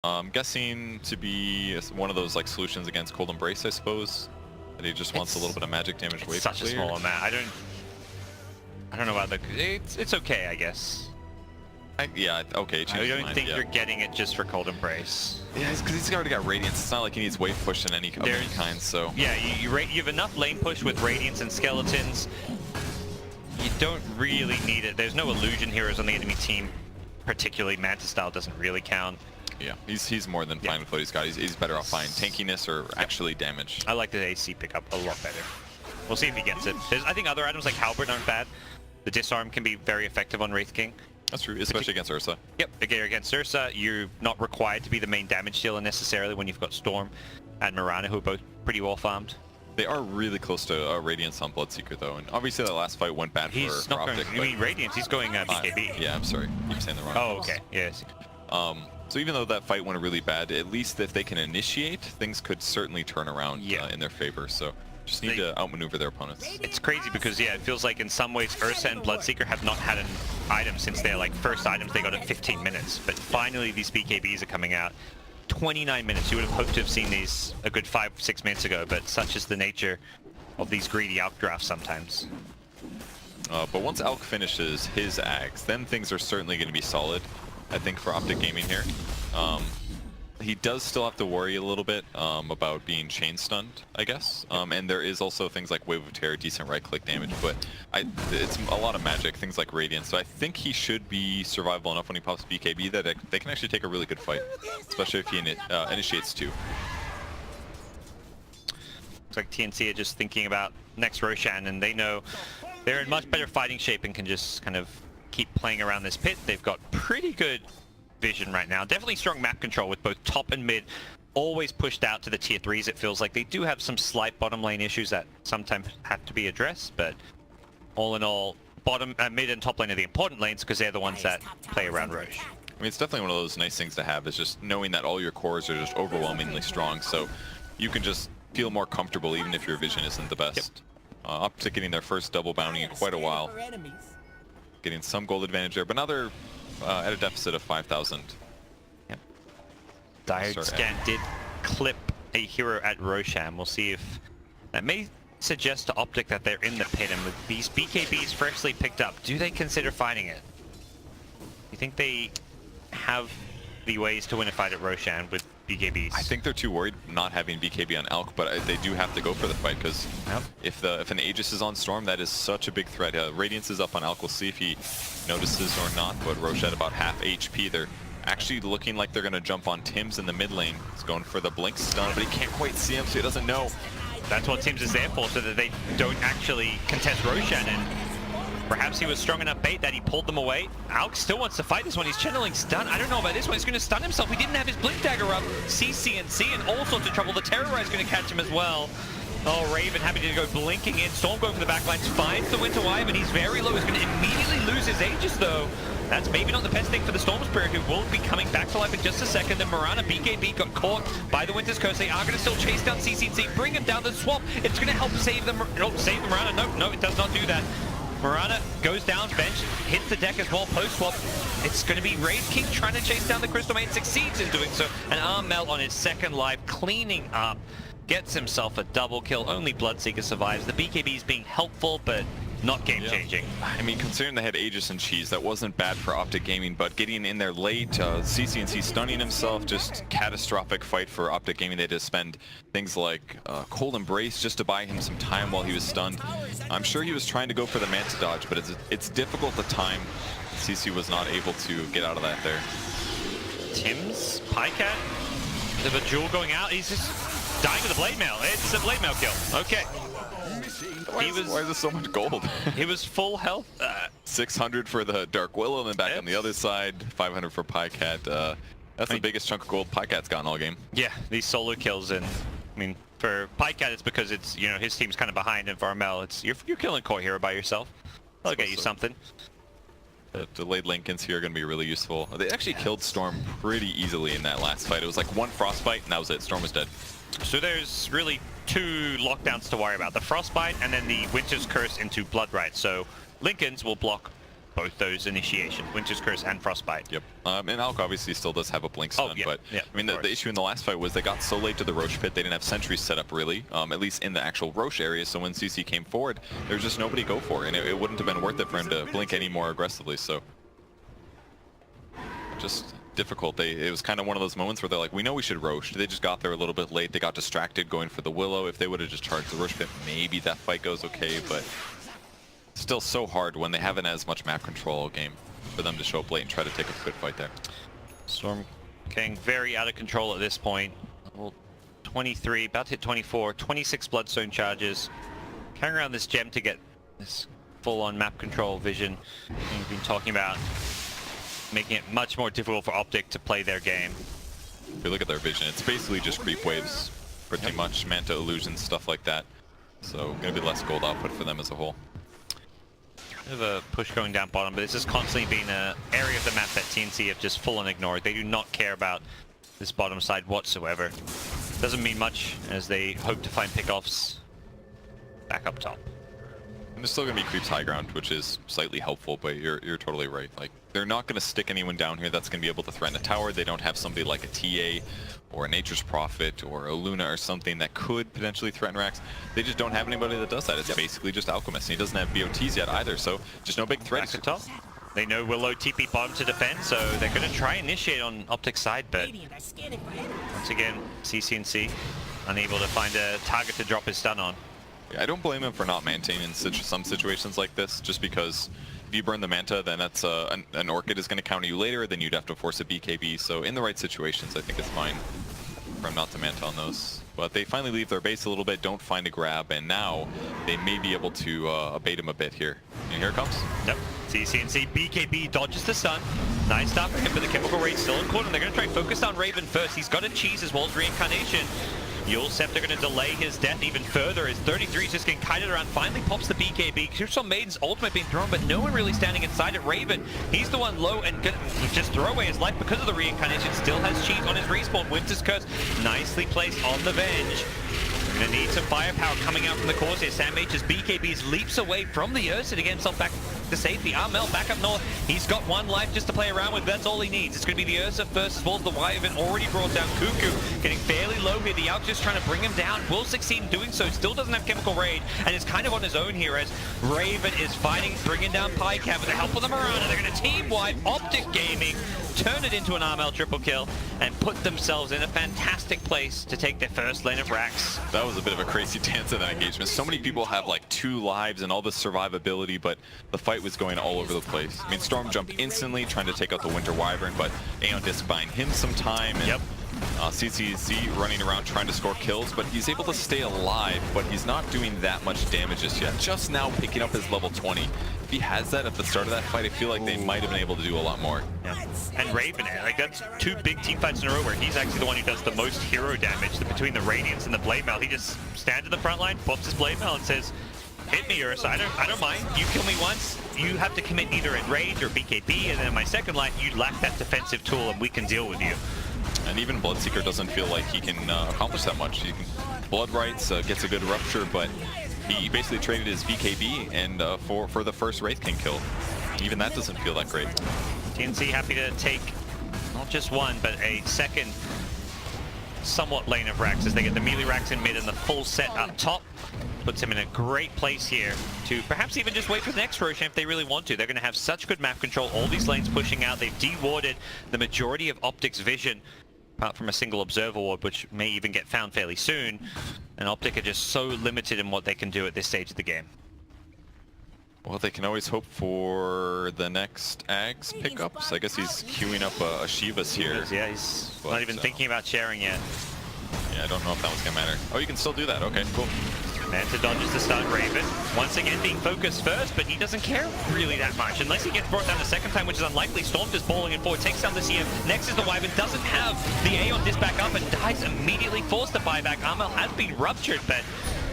I'm guessing to be one of those like solutions against Cold Embrace, I suppose. That he just wants a little bit of magic damage away from Such a small amount. I don't know about the. It's okay, I guess. Yeah, okay. I don't think you're getting it just for Cold Embrace. Yeah, because he's already got Radiance. It's not like he needs wave push in any kind, so... Yeah, you have enough lane push with Radiance and Skeletons. You don't really need it. There's no Illusion heroes on the enemy team. Particularly, Manta Style doesn't really count. Yeah, he's more than fine with what he's got. He's better off buying tankiness or actually damage. I like the AC pickup a lot better. We'll see if he gets it. I think other items like Halberd aren't bad. The Disarm can be very effective on Wraith King. That's true, especially against Ursa. Yep, against Ursa, you're not required to be the main damage dealer necessarily when you've got Storm and Mirana, who are both pretty well farmed. They are really close to Radiance on Bloodseeker, though, and obviously that last fight went bad for Optic. You mean Radiance? He's going BKB. Yeah, I'm sorry. Keep saying the wrong Oh, okay. Yes. So even though that fight went really bad, at least if they can initiate, things could certainly turn around in their favor. So just need to outmaneuver their opponents. It's crazy because, yeah, it feels like in some ways Ursa and Bloodseeker have not had an item since their first items they got in 15 minutes. But finally these BKBs are coming out. 29 minutes. You would have hoped to have seen these a good 5-6 minutes ago, but such is the nature of these greedy Alk drafts sometimes. But once Alk finishes his Ags, then things are certainly going to be solid, I think, for Optic Gaming here. He does still have to worry a little bit about being chain stunned, I guess. And there is also things like Wave of Terror, decent right-click damage, but it's a lot of magic, things like Radiance. So I think he should be survivable enough when he pops BKB that they can actually take a really good fight, especially if he initiates too. Looks like TNC are just thinking about next Roshan, and they know they're in much better fighting shape and can just kind of keep playing around this pit. They've got pretty good vision right now. Definitely strong map control with both top and mid always pushed out to the tier 3s. It feels like they do have some slight bottom lane issues that sometimes have to be addressed, but all in all, mid and top lane are the important lanes because they're the ones that play around Roche. I mean, it's definitely one of those nice things to have, is just knowing that all your cores are just overwhelmingly strong, so you can just feel more comfortable even if your vision isn't the best. Optic getting their first double bounty in quite a while. Getting some gold advantage there, but now they're at a deficit of 5,000. Yep. Dire Scan did clip a hero at Roshan. We'll see if that may suggest to Optic that they're in the pit, and with these BKBs freshly picked up, do they consider fighting it? You think they have the ways to win a fight at Roshan with BKBs? I think they're too worried not having BKB on Alk, but they do have to go for the fight because if an Aegis is on Storm, that is such a big threat. Radiance is up on Alk. We'll see if he notices or not, but Roche at about half HP. They're actually looking like they're going to jump on Tims in the mid lane. He's going for the blink stun, but he can't quite see him, so he doesn't know. That's what Tims is there for, so that they don't actually contest Roshan, and perhaps he was strong enough bait that he pulled them away. Alk still wants to fight this one. He's channeling stun. I don't know about this one. He's going to stun himself. He didn't have his blink dagger up. CNC in all sorts of trouble. The Terrorize is going to catch him as well. Oh, Raven happy to go blinking in. Storm going for the backlines. Finds the Winter Wyvern. He's very low. He's going to immediately lose his Aegis, though. That's maybe not the best thing for the Storm Spirit, who will be coming back to life in just a second. And Mirana BKB got caught by the Winter's Curse. They are going to still chase down CCC, bring him down the swamp. It's going to help save them. No, save them, Mirana. No, it does not do that. Mirana goes down, bench, hits the deck as well, post-swap. It's going to be Wraith King trying to chase down the Crystal Main, succeeds in doing so. An arm melt on his second life, cleaning up, gets himself a double kill. Only Bloodseeker survives. The BKB is being helpful, but not game-changing. I mean, considering they had Aegis and Cheese, that wasn't bad for Optic Gaming, but getting in there late, CCNC stunning himself, just catastrophic fight for Optic Gaming. They had to spend things like Cold Embrace just to buy him some time while he was stunned. I'm sure he was trying to go for the Manta dodge, but it's difficult to time. CC was not able to get out of that there. Tims, Pycat, there's a jewel going out. He's just dying to the Blade Mail. It's a Blade Mail kill. Okay. Why is there so much gold? He was full health. 600 for the Dark Willow, and then back on the other side, 500 for Pycat. That's the biggest chunk of gold Pycat's gotten all game. Yeah, these solo kills, and I mean, for Pycat, it's because it's, you know, his team's kind of behind, and for Armel, it's you're killing core hero by yourself. They'll get you something. The delayed Lincolns here are going to be really useful. They actually killed Storm pretty easily in that last fight. It was like one Frostbite, and that was it. Storm was dead. So there's really two lockdowns to worry about. The Frostbite and then the Winter's Curse into Blood Rite. So Lincolns will block both those initiations, Winter's Curse and Frostbite. Yep. And Alk obviously still does have a blink stun, yeah, but yeah, I mean the issue in the last fight was they got so late to the Roche pit they didn't have sentries set up really, at least in the actual Roche area. So when CC came forward, there was just nobody to go for, and it wouldn't have been worth it for him to blink any more aggressively. So just difficult. It was kind of one of those moments where they're like, we know we should Roche. They just got there a little bit late. They got distracted going for the Willow. If they would have just charged the Roche pit, maybe that fight goes okay, but still so hard when they haven't as much map control all game for them to show up late and try to take a good fight there. Storm getting very out of control at this point. Level 23, about to hit 24, 26 Bloodstone charges. Carrying around this gem to get this full-on map control vision we've been talking about, making it much more difficult for Optic to play their game. If you look at their vision, it's basically just creep waves, pretty much, Manta illusions, stuff like that. So gonna be less gold output for them as a whole. Bit of a push going down bottom, but this has constantly been an area of the map that TNC have just full on ignored. They do not care about this bottom side whatsoever. Doesn't mean much as they hope to find pickoffs back up top. And there's still gonna be creeps high ground, which is slightly helpful, but you're totally right. Like, they're not gonna stick anyone down here that's gonna be able to threaten a tower. They don't have somebody like a TA or a Nature's Prophet or a Luna or something that could potentially threaten Rax. They just don't have anybody that does that. It's basically just Alchemist, and he doesn't have BOTs yet either, so just no big threats. Back at top. They know Willow TP bottom to defend, so they're going to try initiate on Optic's side, but once again, CCNC unable to find a target to drop his stun on. Yeah, I don't blame him for not maintaining in some situations like this, just because if you burn the Manta, then that's an Orchid is going to counter you later, then you'd have to force a BKB. So in the right situations, I think it's fine for him not to Manta on those. But they finally leave their base a little bit, don't find a grab, and now they may be able to abate him a bit here. And here it comes. Yep. CCNC BKB dodges the stun. Nice start for him, but the chemical rate still in corner. They're going to try and focus on Raven first. He's got a cheese as well as Reincarnation. Yule Scepter going to delay his death even further as 33 is just getting kited around, finally pops the BKB. Crucial Maiden's ultimate being thrown, but no one really standing inside it. Raven, he's the one low and gonna just throw away his life because of the Reincarnation. Still has cheese on his respawn. Winter's Curse nicely placed on the Venge. Gonna need some firepower coming out from the cores here. Sam H's BKBs leaps away from the Ursa to get himself back to safety. Armel back up north. He's got one life just to play around with. That's all he needs. It's going to be the Ursa first as well as the Wyvern already brought down. Cuckoo getting fairly low here. The Alk just trying to bring him down. Will succeed in doing so. Still doesn't have Chemical Raid and is kind of on his own here as Raven is fighting, bringing down Pycat with the help of the Mirana. They're going to team wipe Optic Gaming, turn it into an Armel triple kill, and put themselves in a fantastic place to take their first lane of Rax. That was a bit of a crazy dance in that engagement. So many people have like 2 lives and all this survivability, but the fight was going all over the place. I mean, Storm jumped instantly trying to take out the Winter Wyvern, but Aeon Disc buying him some time. And, yep. CCZ running around trying to score kills, but he's able to stay alive, but he's not doing that much damage just yet. Just now picking up his level 20. If he has that at the start of that fight, I feel like they might have been able to do a lot more. Yeah. And Raven, like that's 2 big team fights in a row where he's actually the one who does the most hero damage between the Radiance and the Blade Mail. He just stands in the front line, pops his Blade Mail and says, hit me, Ursa. I don't mind. You kill me once, you have to commit either in Rage or BKB, and then in my second line, you lack that defensive tool and we can deal with you. And even Bloodseeker doesn't feel like he can accomplish that much. He can, Blood Rights gets a good rupture, but he basically traded his BKB and for the first Wraith King kill. Even that doesn't feel that great. TNC happy to take not just one, but a second somewhat lane of Rax as they get the melee Rax in mid and the full set up top. Puts him in a great place here to perhaps even just wait for the next Roshan if they really want to. They're going to have such good map control, all these lanes pushing out. They've de-warded the majority of Optic's vision, apart from a single Observer Ward, which may even get found fairly soon. And Optic are just so limited in what they can do at this stage of the game. Well, they can always hope for the next Ags pickups. I guess he's queuing up a Shivas here. Yeah, he's not even thinking about sharing yet. Yeah, I don't know if that was going to matter. Oh, you can still do that. Okay, cool. Manta dodges the stun. Raven, once again being focused first, but he doesn't care really that much. Unless he gets brought down the second time, which is unlikely. Storm just bowling it forward, takes down the CM. Next is the Wyvern, doesn't have the Aeon Disc back up and dies immediately, forced to buy back. Armel has been ruptured, but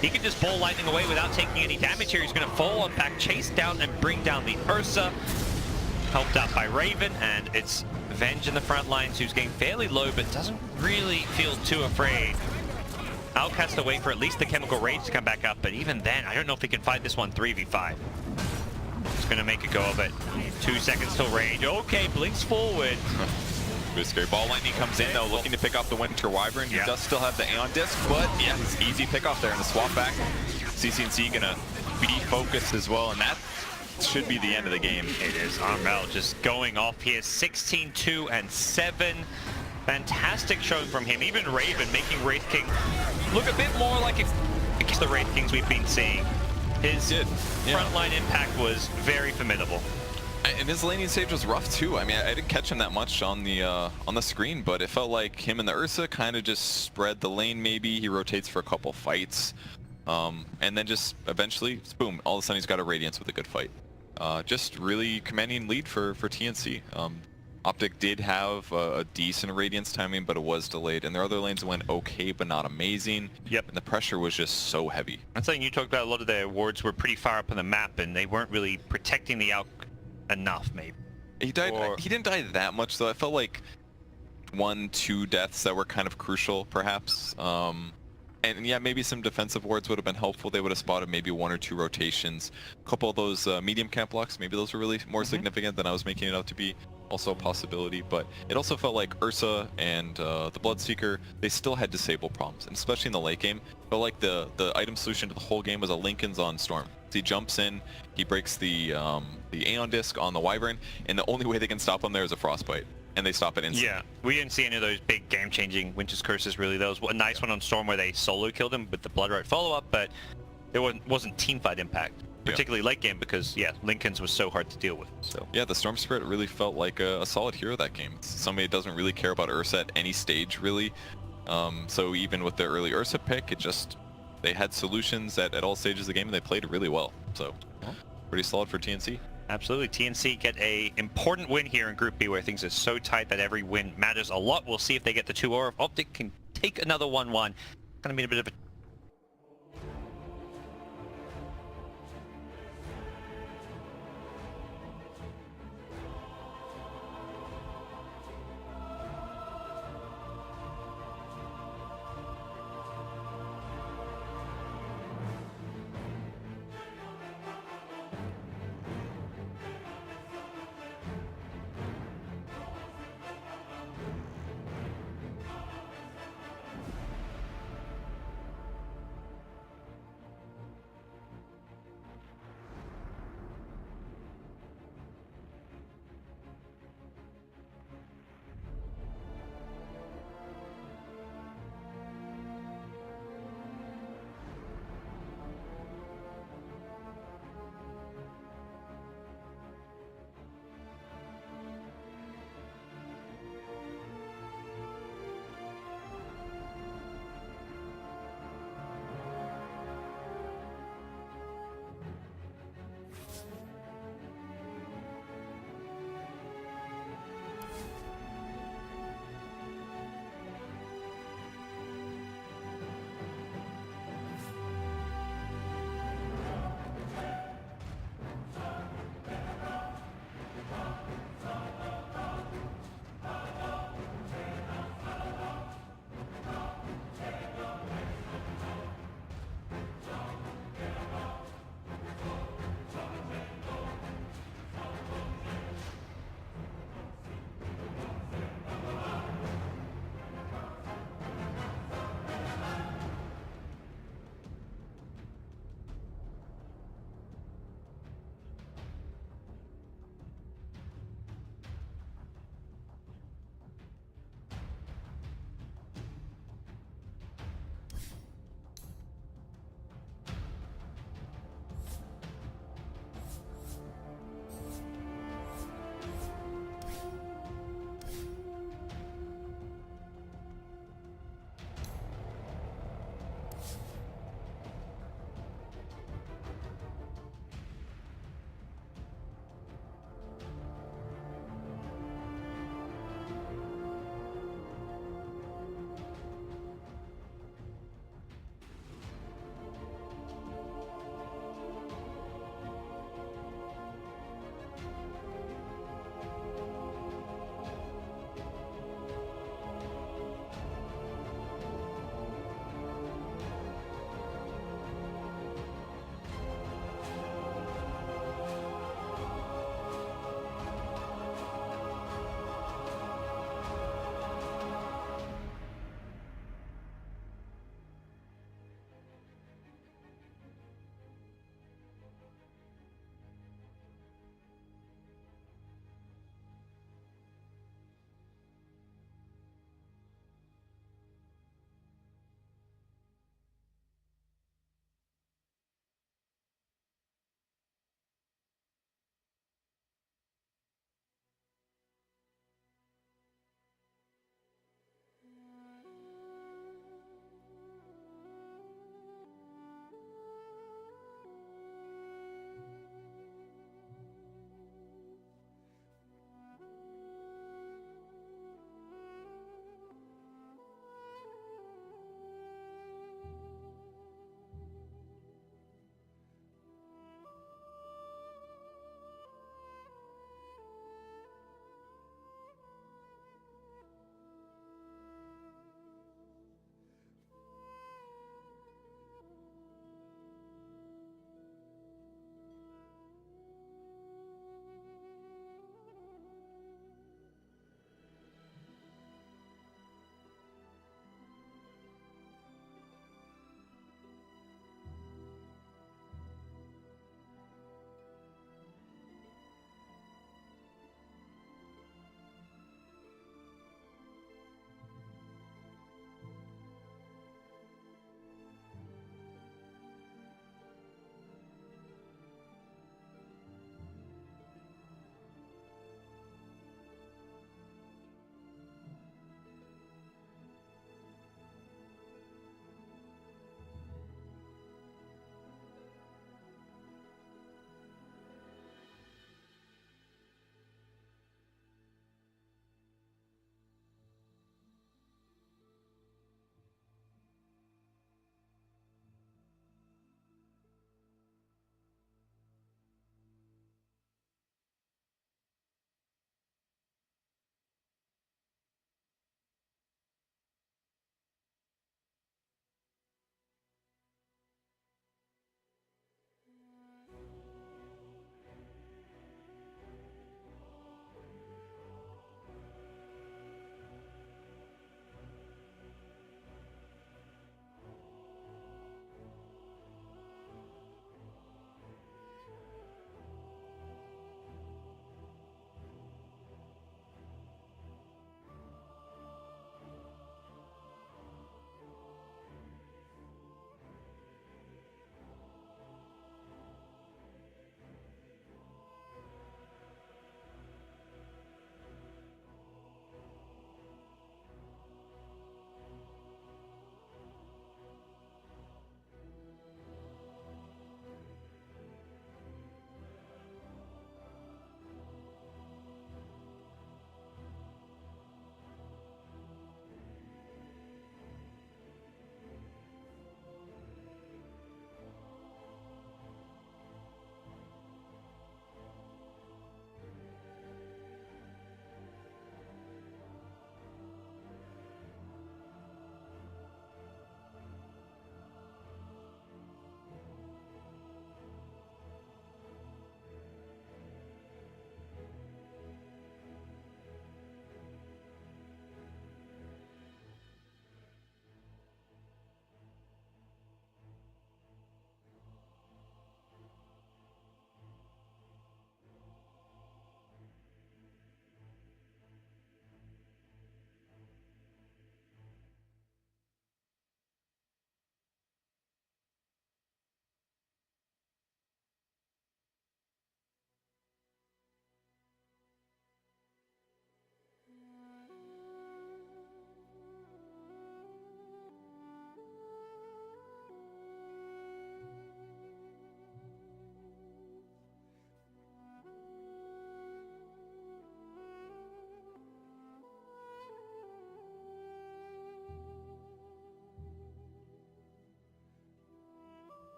he can just bowl lightning away without taking any damage here. He's going to fall on back, chase down and bring down the Ursa. Helped out by Raven, and it's Venge in the front lines who's getting fairly low, but doesn't really feel too afraid. Alk has to wait for at least the Chemical Rage to come back up, but even then, I don't know if he can fight this one 3v5. He's gonna make a go of it. 2 seconds till range. Okay, blinks forward. Really scary. Ball lightning comes in though, looking to pick off the Winter Wyvern. He does still have the Aeon Disc, but yeah, it's easy pick off there in the swap back. CCNC gonna be focused as well, and that should be the end of the game. It is. Armel just going off here. 16, 2, and 7. Fantastic showing from him. Even Raven making Wraith King look a bit more like the Wraith Kings we've been seeing. His frontline impact was very formidable. And his laning stage was rough too. I mean, I didn't catch him that much on the screen, but it felt like him and the Ursa kind of just spread the lane maybe. He rotates for a couple fights. And then just eventually, boom, all of a sudden he's got a Radiance with a good fight. Just really commanding lead for TNC. Optic did have a decent Radiance timing, but it was delayed. And their other lanes went okay, but not amazing. Yep. And the pressure was just so heavy. I'm saying you talked about a lot of their wards were pretty far up on the map, and they weren't really protecting the Alk enough, maybe. He died. He didn't die that much, though. I felt like 1-2 deaths that were kind of crucial, perhaps. And yeah, maybe some defensive wards would have been helpful. They would have spotted maybe 1 or 2 rotations. A couple of those medium camp blocks, maybe those were really more significant than I was making it out to be. Also a possibility, but it also felt like Ursa and the Bloodseeker, they still had disable problems, and especially in the late game. It felt like the item solution to the whole game was a Lincoln's on Storm. He jumps in, he breaks the Aeon Disc on the Wyvern, and the only way they can stop him there is a Frostbite. And they stop it instantly. Yeah, we didn't see any of those big game-changing Winter's Curses, really. There was a nice one on Storm where they solo killed him with the Bloodright follow-up, but it wasn't teamfight impact, particularly late game, because, yeah, Lincoln's was so hard to deal with. So yeah, the Storm Spirit really felt like a solid hero that game. It's somebody that doesn't really care about Ursa at any stage, really. So even with the early Ursa pick, they had solutions at all stages of the game, and they played really well. So pretty solid for TNC. Absolutely. TNC get a important win here in Group B, where things are so tight that every win matters a lot. We'll see if they get the 2 or if Optic can take another 1-1. Gonna be a bit of a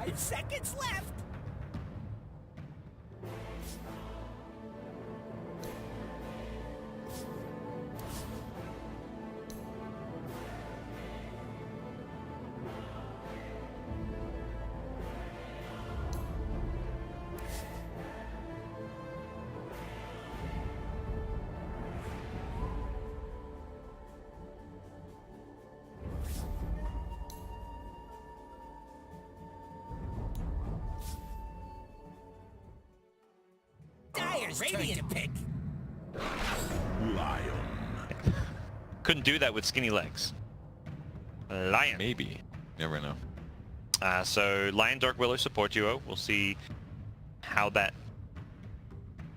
5 seconds left. Dyer's turn to pick. Lion. Couldn't do that with skinny legs. Lion. Maybe. You never know. So Lion Dark Willow support duo. We'll see how that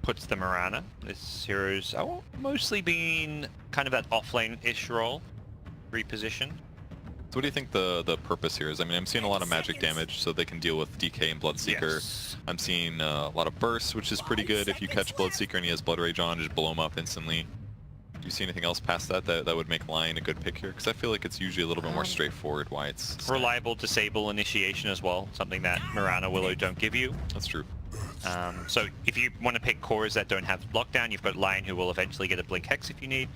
puts the Mirana. This hero's mostly been kind of that offlane-ish role, reposition. So what do you think the purpose here is? I mean, I'm seeing a lot of magic damage, so they can deal with DK and Bloodseeker. Yes. I'm seeing a lot of bursts, which is pretty good. If you catch Bloodseeker and he has Blood Rage on, just blow him up instantly. Do you see anything else past that would make Lion a good pick here? Because I feel like it's usually a little bit more straightforward why it's... Reliable disable initiation as well, something that Mirana Willow don't give you. That's true. So if you want to pick cores that don't have lockdown, you've got Lion who will eventually get a Blink Hex if you need,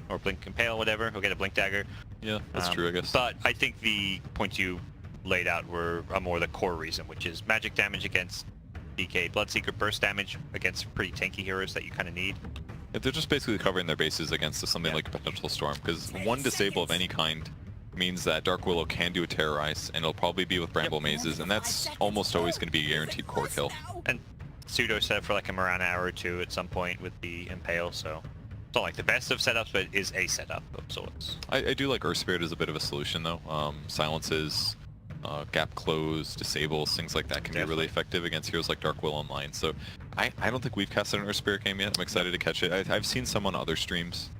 or Blink Impale, whatever. He'll get a Blink Dagger. Yeah, that's true, I guess. But I think the points you laid out were more the core reason, which is magic damage against DK, Bloodseeker, burst damage against pretty tanky heroes that you kind of need. Yeah, they're just basically covering their bases against something like a potential storm, because one disable of any kind means that Dark Willow can do a Terrorize, and it'll probably be with Bramble Mazes, and that's almost always going to be a guaranteed core kill. And pseudo set for like a Mirana arrow too at some point with the Impale, so it's not like the best of setups, but it is a setup of sorts. I do like Earth Spirit as a bit of a solution though. Silences, gap close, disables, things like that can be really effective against heroes like Dark Willow and Lion. So I don't think we've casted an Earth Spirit game yet. I'm excited to catch it. I've seen some on other streams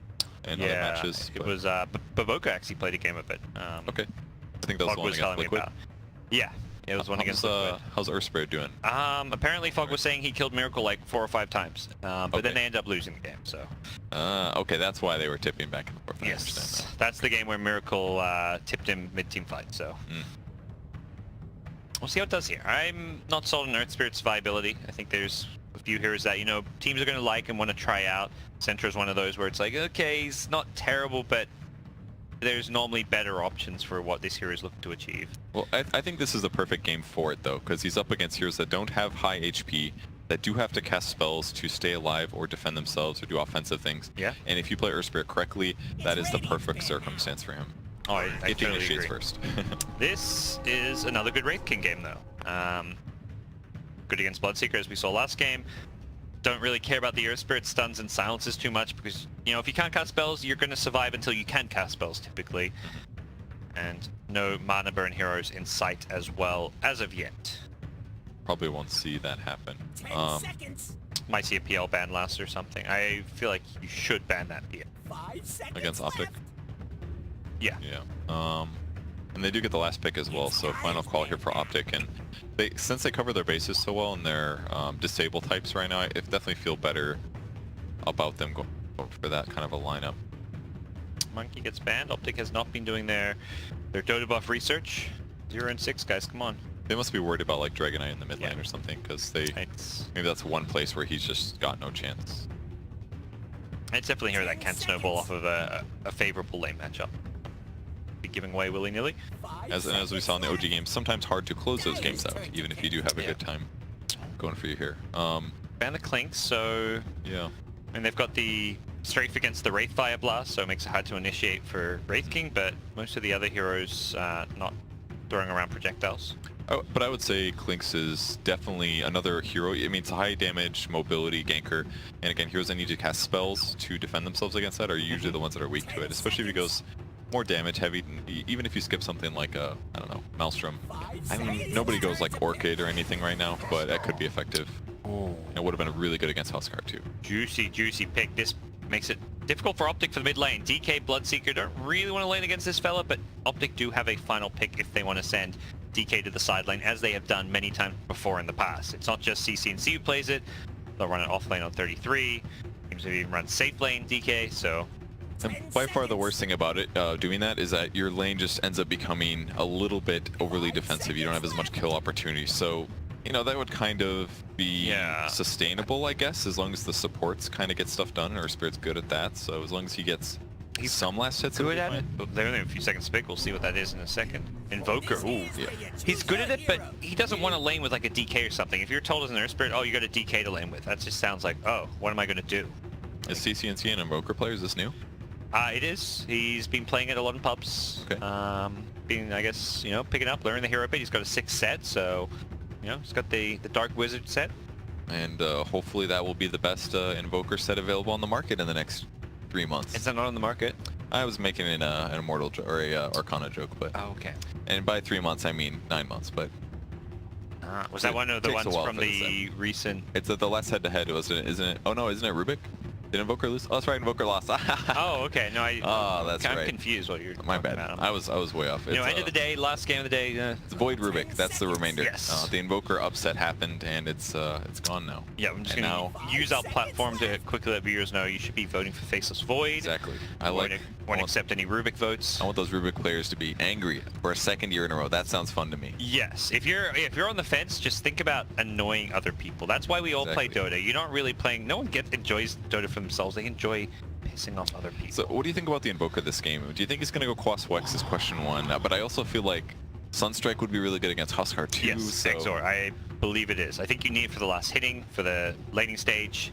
and other matches. It was Baboka actually played a game of it. Okay. I think that was Fog the one was against telling me Liquid. about. Yeah, it was one against Liquid. How's Earth Spirit doing? Apparently Fog was saying he killed Miracle like 4 or 5 times, but then they ended up losing the game, so. Okay, that's why they were tipping back and forth. I understand Yes, that. that's the game where Miracle tipped him mid-team fight, so. We'll see how it does here. I'm not sold on Earth Spirit's viability. I think there's a few heroes that, teams are going to like and want to try out. Center is one of those where it's like, okay, he's not terrible, but there's normally better options for what this hero is looking to achieve. Well, I think this is the perfect game for it, though, because he's up against heroes that don't have high HP, that do have to cast spells to stay alive or defend themselves or do offensive things. Yeah. And if you play Earth Spirit correctly, that is the perfect circumstance for him. Oh, I If he totally initiates agree. first. This is another good Wraith King game, though. Good against Bloodseeker, as we saw last game. Don't really care about the Earth Spirit stuns and silences too much because, if you can't cast spells, you're going to survive until you can cast spells, typically. And no mana burn heroes in sight as well as of yet. Probably won't see that happen. 10 seconds. Might see a PL ban last or something. I feel like you should ban that PL. 5 seconds Against Optic. left. Yeah. Yeah. And they do get the last pick as well, so final call here for Optic. And since they cover their bases so well and their disable types right now, I definitely feel better about them going for that kind of a lineup. Monkey gets banned. Optic has not been doing their Dota buff research. 0 and 6, guys, come on. They must be worried about like Dragonite in the mid lane or something, because maybe that's one place where he's just got no chance. It's definitely here that can snowball off of a favorable lane matchup. Be giving away willy-nilly. As we saw in the OG games, sometimes hard to close those games out, even if you do have a good time going for you here. Ban the Clinks, so... Yeah. And they've got the strafe against the Wraith Fire Blast, so it makes it hard to initiate for Wraith King, but most of the other heroes not throwing around projectiles. Oh, but I would say Clinks is definitely another hero. I mean, it's a high damage, mobility, ganker, and again, heroes that need to cast spells to defend themselves against that are usually the ones that are weak to it, especially if he goes more damage heavy. Even if you skip something like I don't know, Maelstrom. I mean, nobody goes like Orchid or anything right now, but that could be effective. It would have been really good against Huskar too. Juicy pick. This makes it difficult for Optic for the mid lane. DK, Bloodseeker don't really want to lane against this fella, but Optic do have a final pick if they want to send DK to the side lane, as they have done many times before in the past. It's not just CCNC who plays it. They'll run it off lane on 33. Teams have even run safe lane DK, so And by far the worst thing about it, doing that, is that your lane just ends up becoming a little bit overly defensive. You don't have as much kill opportunity. So, you know, that would kind of be sustainable, I guess, as long as the supports kind of get stuff done, and Spirit's good at that. So as long as he gets some last hits, good at it. But they're only a few seconds to pick. We'll see what that is in a second. Invoker, ooh. Yeah. He's good at it, but he doesn't want to lane with like a DK or something. If you're told as an Earth Spirit, oh, you got a DK to lane with, that just sounds like, oh, what am I going to do? Is CCNC an Invoker player? Is this new? It is. He's been playing it a lot in pubs. Okay. Being, I guess, you know, picking up, learning the hero bit. He's got a 6 set, so, you know, he's got the Dark Wizard set. And hopefully that will be the best Invoker set available on the market in the next 3 months. Is that not on the market? I was making an Immortal or a Arcana joke, but... Oh, okay. And by 3 months, I mean 9 months, but... Was that one of the ones from the recent... It's the last head-to-head, isn't it? Oh no, isn't it Rubik? Did Invoker lose? Oh, that's right, Invoker lost. Oh, okay. No, that's I'm right. confused what you're My bad. about. I was way off. You know, end of the day, last game of the day. It's Void Rubik. That's the remainder. Yes. The Invoker upset happened, and it's gone now. Yeah, I'm just going to use our platform to quickly let viewers know you should be voting for Faceless Void. Exactly. Won't accept any Rubik votes. I want those Rubik players to be angry for a second year in a row. That sounds fun to me. Yes. If you're on the fence, just think about annoying other people. That's why we all play Dota. You're not really playing. No one enjoys Dota for themselves. They enjoy pissing off other people. So what do you think about the Invoker this game? Do you think he's going to go Quas Wex is question one? But I also feel like Sunstrike would be really good against Huskar too. Yes, so... Exor. I believe it is. I think you need it for the last hitting, for the laning stage.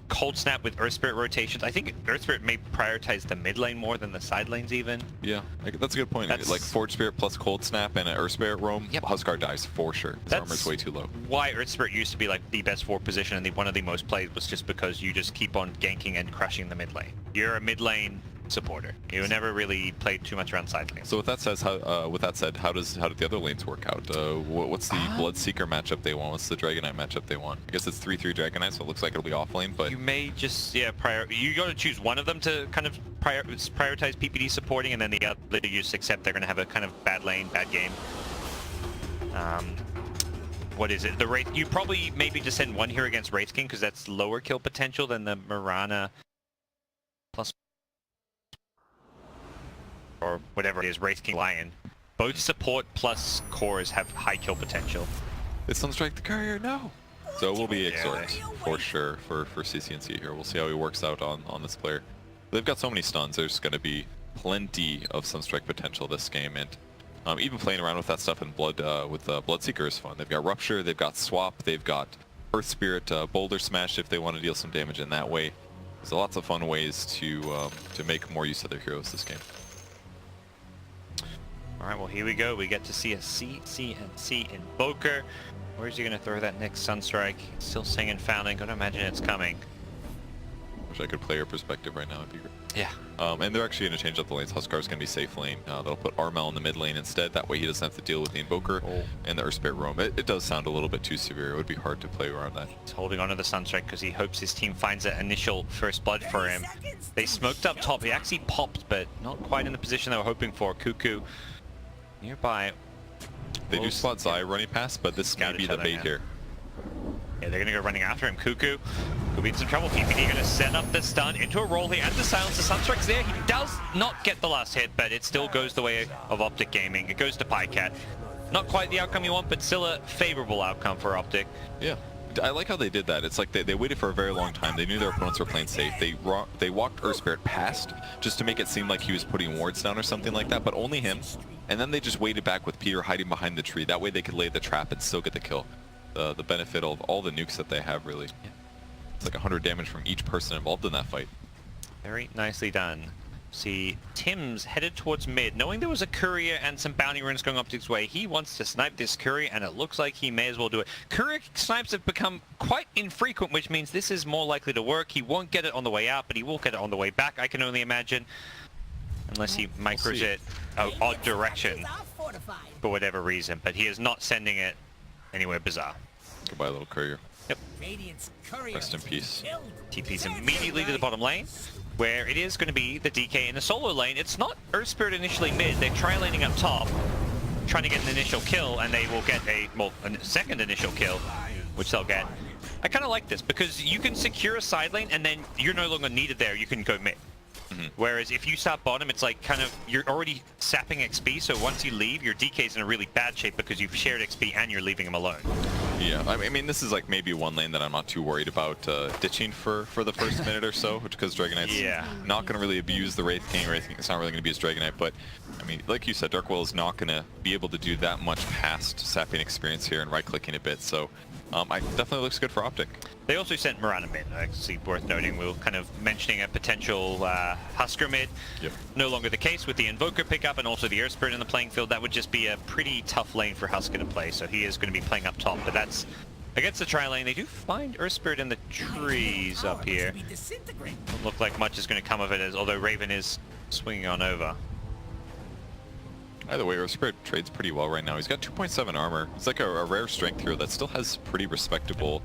Cold Snap with Earth Spirit rotations. I think Earth Spirit may prioritize the mid lane more than the side lanes even. Yeah, that's a good point. Like Forge Spirit plus Cold Snap and an Earth Spirit roam, Huskar dies for sure. His armor's way too low. Why Earth Spirit used to be like the best forward position and one of the most played was just because you just keep on ganking and crushing the mid lane. You're a mid lane supporter. You never really played too much around side lanes. So with that said, how did the other lanes work out? What's the Bloodseeker matchup they want? What's the Dragonite matchup they want? I guess it's 3-3 Dragonite, so it looks like it'll be off lane, but... You may just, you got to choose one of them to kind of prioritize PPD supporting, and then the other you just accept they're going to have a kind of bad lane, bad game. What is it? The Wraith, you probably maybe just send one here against Wraith King, because that's lower kill potential than the Mirana plus... or whatever it is, Wraith King Lion. Both support plus cores have high kill potential. Did Sunstrike the courier? No. So we'll be Exort for sure for CCNC here. We'll see how he works out on this player. They've got so many stuns. There's going to be plenty of Sunstrike potential this game, and even playing around with that stuff in Blood with Bloodseeker is fun. They've got Rupture, they've got Swap, they've got Earth Spirit, Boulder Smash if they want to deal some damage in that way. There's lots of fun ways to make more use of their heroes this game. Alright, well here we go. We get to see a CCNC Invoker. Where's he going to throw that next Sunstrike? Still singing Founding. Gotta imagine it's coming. Wish I could play your perspective right now. It'd be great. Yeah. And they're actually going to change up the lanes. Huskar's going to be safe lane. They'll put Armel in the mid lane instead. That way he doesn't have to deal with the Invoker and the Earth Spirit roam. It does sound a little bit too severe. It would be hard to play around that. He's holding on to the Sunstrike because he hopes his team finds that initial first blood for him. They smoked up top. He actually popped, but not quite in the position they were hoping for. Cuckoo nearby. They do spot Zai running past, but this may be the bait here. Yeah, they're going to go running after him. Cuckoo could be in some trouble. PPD going to set up the stun into a roll here and the silence. The Sunstrike's there. He does not get the last hit, but it still goes the way of Optic Gaming. It goes to Pycat. Not quite the outcome you want, but still a favorable outcome for Optic. Yeah. I like how they did that. It's like they waited for a very long time. They knew their opponents were playing safe. They walked Earth Spirit past just to make it seem like he was putting wards down or something like that, but only him. And then they just waited back with Peter hiding behind the tree. That way they could lay the trap and still get the kill. The benefit of all the nukes that they have, really. Yeah. It's like 100 damage from each person involved in that fight. Very nicely done. See, Tim's headed towards mid. Knowing there was a courier and some bounty runes going Optic's way, he wants to snipe this courier, and it looks like he may as well do it. Courier snipes have become quite infrequent, which means this is more likely to work. He won't get it on the way out, but he will get it on the way back, I can only imagine. Unless he micros it an odd direction for whatever reason, but he is not sending it anywhere bizarre. Goodbye, little courier. Yep. Rest in peace. TP's immediately to the bottom lane, where it is going to be the DK in the solo lane. It's not Earth Spirit initially mid. They're tri-laning up top, trying to get an initial kill, and they will get a second initial kill, which they'll get. I kind of like this, because you can secure a side lane, and then you're no longer needed there. You can go mid. Whereas if you start bottom, it's like kind of, you're already sapping XP, so once you leave, your DK's in a really bad shape because you've shared XP and you're leaving him alone. Yeah, I mean, this is like maybe one lane that I'm not too worried about ditching for the first minute or so, because Dragon Knight's not going to really abuse the Wraith King or anything. It's not really going to be his Dragon Knight, but I mean, like you said, Darkwell is not going to be able to do that much past sapping experience here and right-clicking a bit, so I definitely looks good for Optic. They also sent Mirana mid, actually worth noting. We were kind of mentioning a potential Husker mid. Yep. No longer the case with the Invoker pickup and also the Earth Spirit in the playing field. That would just be a pretty tough lane for Husker to play, so he is going to be playing up top. But that's against the tri lane. They do find Earth Spirit in the trees up here. Doesn't look like much is going to come of it, as although Raven is swinging on over. Either way, Earth Spirit trades pretty well right now. He's got 2.7 armor. He's like a rare strength hero that still has pretty respectable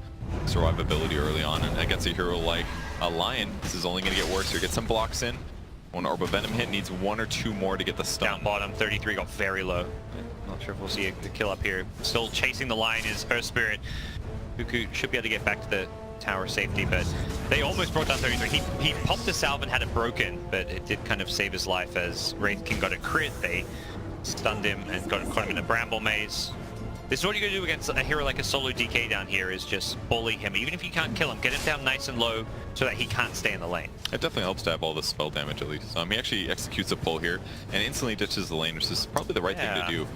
survivability early on. And against a hero like a Lion, this is only going to get worse here. Get some blocks in. One Orb of Venom hit, needs 1 or 2 more to get the stun. Down bottom, 33 got very low. Not sure if we'll see a kill up here. Still chasing the Lion is Earth Spirit. Buku should be able to get back to the tower safety, but they almost brought down 33. He popped the salve and had it broken, but it did kind of save his life as Wraith King got a crit. They stunned him and caught him in a bramble maze. This is what you're going to do against a hero like a solo DK down here, is just bully him. Even if you can't kill him, get him down nice and low so that he can't stay in the lane. It definitely helps to have all the spell damage at least. He actually executes a pull here and instantly ditches the lane, which is probably the right thing to do.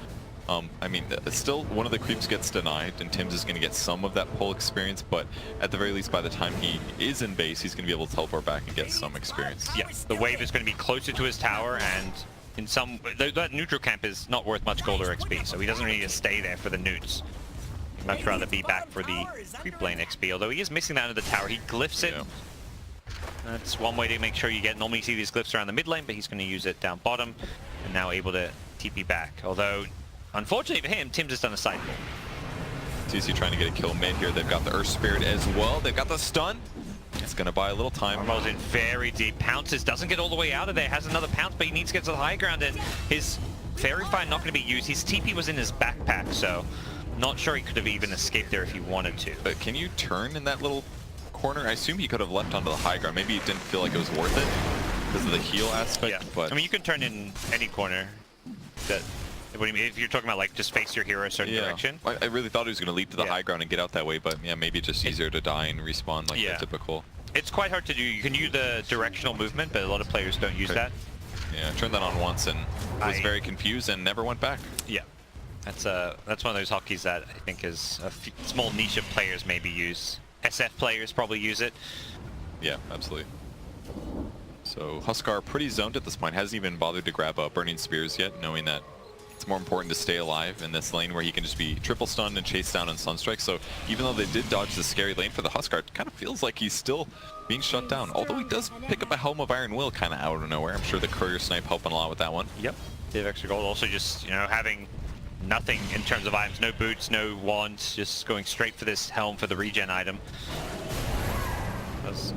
I mean, still one of the creeps gets denied, and Tim's is going to get some of that pull experience, but at the very least, by the time he is in base, he's going to be able to teleport back and get some experience. Yeah, the wave is going to be closer to his tower, and in some, that neutral camp is not worth much gold or XP, so he doesn't really need to stay there for the newts. He'd much rather be back for the creep lane XP, although he is missing that into the tower. He glyphs it. Yeah. That's one way to make sure you get, normally you see these glyphs around the mid lane, but he's going to use it down bottom, and now able to TP back. Although, unfortunately for him, Tim's has done a sidefall. TNC trying to get a kill mid here. They've got the Earth Spirit as well. They've got the stun. It's going to buy a little time. Armo's in very deep. Pounces, doesn't get all the way out of there. Has another pounce, but he needs to get to the high ground, and his Fairy Fire not going to be used. His TP was in his backpack, so not sure he could have even escaped there if he wanted to. But can you turn in that little corner? I assume he could have leapt onto the high ground. Maybe he didn't feel like it was worth it because of the heal aspect. Yeah. But I mean, you can turn in any corner. What do you mean? If you're talking about like just face your hero a certain direction? I really thought he was going to leap to the high ground and get out that way, but yeah, maybe just easier to die and respawn like the typical. It's quite hard to do. You can use the directional movement, but a lot of players don't use that. Yeah, turned that on once and was very confused and never went back. Yeah, that's one of those hotkeys that I think is a small niche of players maybe use. SF players probably use it. Yeah, absolutely. So Huskar pretty zoned at this point, hasn't even bothered to grab Burning Spears yet, knowing that it's more important to stay alive in this lane where he can just be triple stunned and chased down on Sunstrike. So even though they did dodge the scary lane for the Huskar, it kind of feels like he's still being shut down. Although he does pick up a Helm of Iron Will kind of out of nowhere. I'm sure the Courier Snipe helping a lot with that one. Yep, they have extra gold. Also just, you know, having nothing in terms of items, no boots, no wands, just going straight for this Helm for the regen item. Does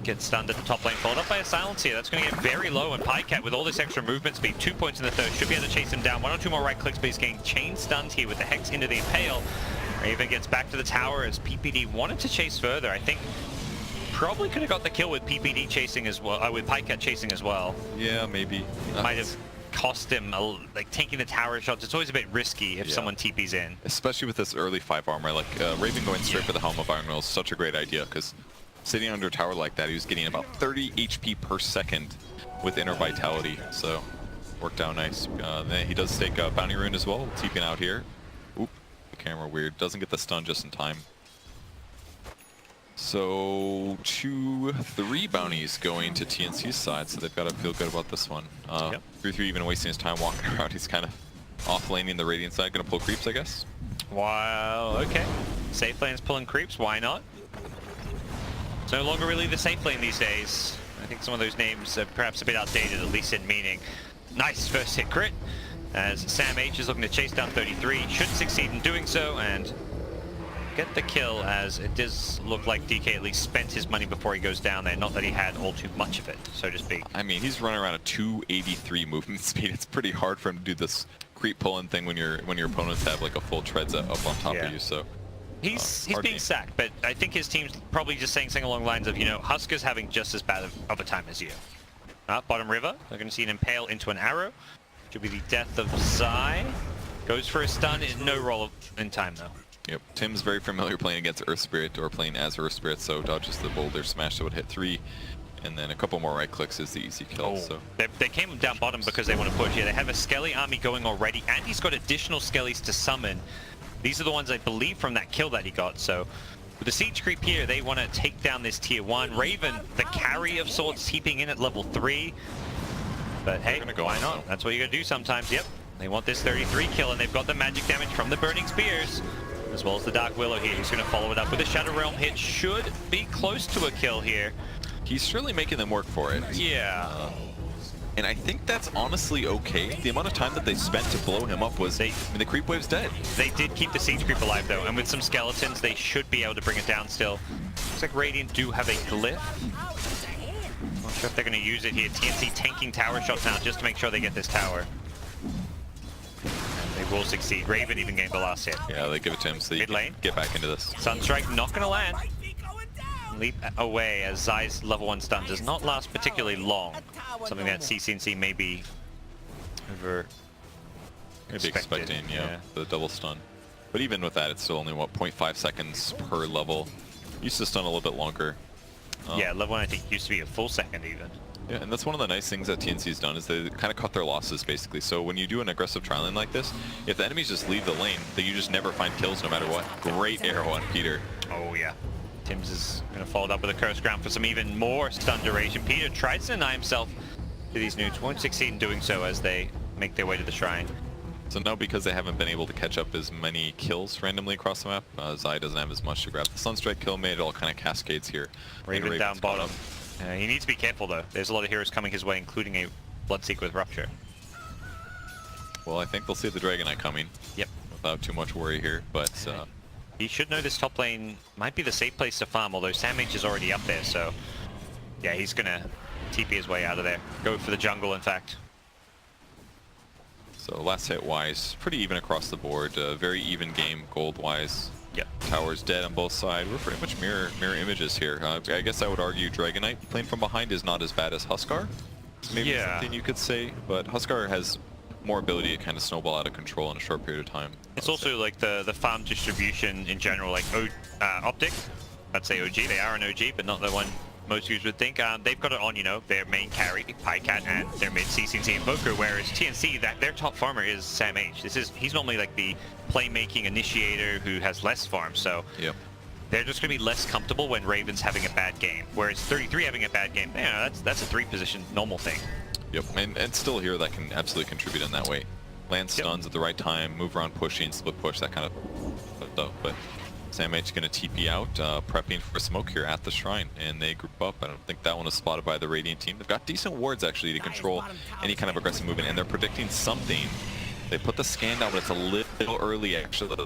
get stunned at the top lane, followed up by a silence here. That's going to get very low, and Pycat with all this extra movement speed, 2 points in the third, should be able to chase him down. 1 or 2 more right clicks, but he's getting chain stunned here with the Hex into the Impale. Raven gets back to the tower as PPD wanted to chase further. I think probably could have got the kill with PPD chasing as well, with Pycat chasing as well. Yeah, maybe. Might have cost him, like taking the tower shots. It's always a bit risky if someone TP's in. Especially with this early 5 armor, like Raven going straight for the Helm of Iron Will is such a great idea, because sitting under a tower like that, he was getting about 30 HP per second with Inner Vitality, so worked out nice. Then he does take Bounty Rune as well, TPing out here. Oop, the camera weird, doesn't get the stun just in time. So 2-3 bounties going to TNC's side, so they've got to feel good about this one. 3-3 even wasting his time walking around. He's kind of off laning the Radiant side, gonna pull creeps, I guess. Wow, okay. Safe lane's pulling creeps, why not? It's no longer really the safe lane these days. I think some of those names are perhaps a bit outdated, at least in meaning. Nice first hit crit, as Sam H is looking to chase down 33. Should succeed in doing so, and get the kill, as it does look like DK at least spent his money before he goes down there. Not that he had all too much of it, so to speak. I mean, he's running around at 283 movement speed. It's pretty hard for him to do this creep pulling thing when your opponents have like a full treads up on top of you, so. He's being sacked, but I think his team's probably just saying something along the lines of, you know, Husker's having just as bad of a time as you. Bottom river. They're going to see an impale into an arrow. Should be the death of Psy. Goes for a stun. No roll in time though. Yep, Tim's very familiar playing against Earth Spirit or playing as Earth Spirit, so dodges the boulder smash that would hit 3, and then a couple more right clicks is the easy kill. So they came down bottom because they want to push. Yeah, they have a Skelly army going already, and he's got additional Skellies to summon. These are the ones I believe from that kill that he got. So with the siege creep here, they want to take down this tier 1. Raven, the carry of sorts, heaping in at level 3. But hey, why not? That's what you gotta do sometimes. Yep, they want this 33 kill, and they've got the magic damage from the Burning Spears, as well as the Dark Willow here. He's going to follow it up with a Shadow Realm hit. Should be close to a kill here. he's surely making them work for it. Yeah. And I think that's honestly okay. The amount of time that they spent to blow him up was, I mean, the creep wave's dead. They did keep the siege creep alive though, and with some skeletons, they should be able to bring it down still. Looks like Radiant do have a glyph. Not sure if they're going to use it here. TNC tanking tower shots now just to make sure they get this tower. And they will succeed. Raven even gained the last hit. Yeah, they give it to him so you Mid can lane. get back into this. Sunstrike not going to land. Leap away as Zai's level 1 stun does not last particularly long. Something that CCNC may be over Maybe expecting, yeah, the double stun. But even with that, it's still only, what, 0.5 seconds per level. Used to stun a little bit longer. Yeah, level 1 I think used to be a full second even. Yeah, and that's one of the nice things that TNC's done is they kind of cut their losses basically. So when you do an aggressive tri-lane like this, if the enemies just leave the lane, then you just never find kills no matter what. Great arrow on Peter. Oh yeah. Tim's is going to follow it up with a Curse Ground for some even more stun duration. Peter tries to deny himself to these newts, won't succeed in doing so as they make their way to the shrine. So now because they haven't been able to catch up as many kills randomly across the map, Zai doesn't have as much to grab. The Sunstrike kill made it all kind of cascades here. Raven down bottom. He needs to be careful though. There's a lot of heroes coming his way, including a Bloodseeker with Rupture. Well, I think they'll see the Dragon Knight coming. Yep. Without too much worry here, but he should know this top lane might be the safe place to farm, although Sam H is already up there, so yeah, he's gonna TP his way out of there. Go for the jungle, in fact. So last hit wise, pretty even across the board. Very even game gold wise. Yep. Tower's dead on both sides. We're pretty much mirror images here. I guess I would argue Dragon Knight playing from behind is not as bad as Huskar. Maybe something you could say, but Huskar has more ability to kind of snowball out of control in a short period of time. It's also like the farm distribution in general, like Optic. I'd say OG, they are an OG, but not the one most users would think. They've got it on, you know, their main carry, Pycat, and their mid CCNC and Boku, whereas TNC, their top farmer is Sam H. He's normally like the playmaking initiator who has less farm, so yep. They're just going to be less comfortable when Raven's having a bad game, whereas 33 having a bad game, yeah, that's a 3-position normal thing. Yep, and still a hero that can absolutely contribute in that way. Land stuns at the right time, move around pushing, split push, that kind of stuff. But Sam H going to TP out, prepping for a smoke here at the shrine, and they group up. I don't think that one is spotted by the Radiant team. They've got decent wards actually to control any kind of aggressive movement, and they're predicting something. They put the scan down, but it's a little early actually.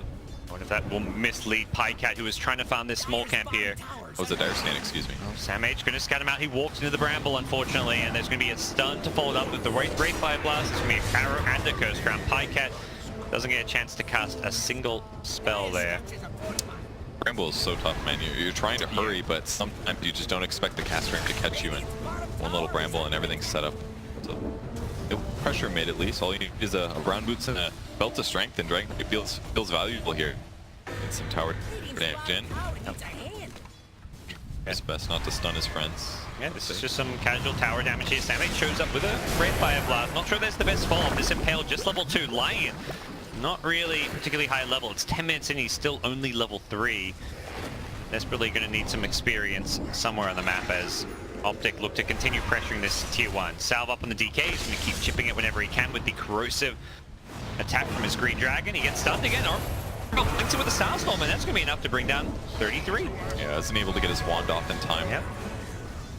I wonder if that will mislead Pycat, who is trying to farm this small camp here. Oh, it was a dire scan, excuse me. Oh, Sam H going to scout him out. He walks into the bramble, unfortunately, and there's going to be a stun to follow it up with the Wraith Fire Blast. It's going to be a arrow and a Curse Crown. Pycat doesn't get a chance to cast a single spell there. Bramble is so tough, man. You're trying to hurry, but sometimes you just don't expect the cast frame to catch you in one little bramble and everything's set up. So pressure mid at least. All you need is a brown boots and a belt of strength, and Dragon feels valuable here. And some tower damage in. It's best not to stun his friends. Yeah, this is just some casual tower damage here. Sam H shows up with a Red Fire Blast. Not sure that's the best fall. This Impale just level 2. Lion, not really particularly high level. It's 10 minutes in, he's still only level 3. Desperately going to need some experience somewhere on the map as Optic look to continue pressuring this tier 1. Salve up on the DK, he's going to keep chipping it whenever he can with the corrosive attack from his Green Dragon. He gets stunned again, or links it with a Starstorm, and that's going to be enough to bring down 33. Yeah, isn't able to get his wand off in time. Yep.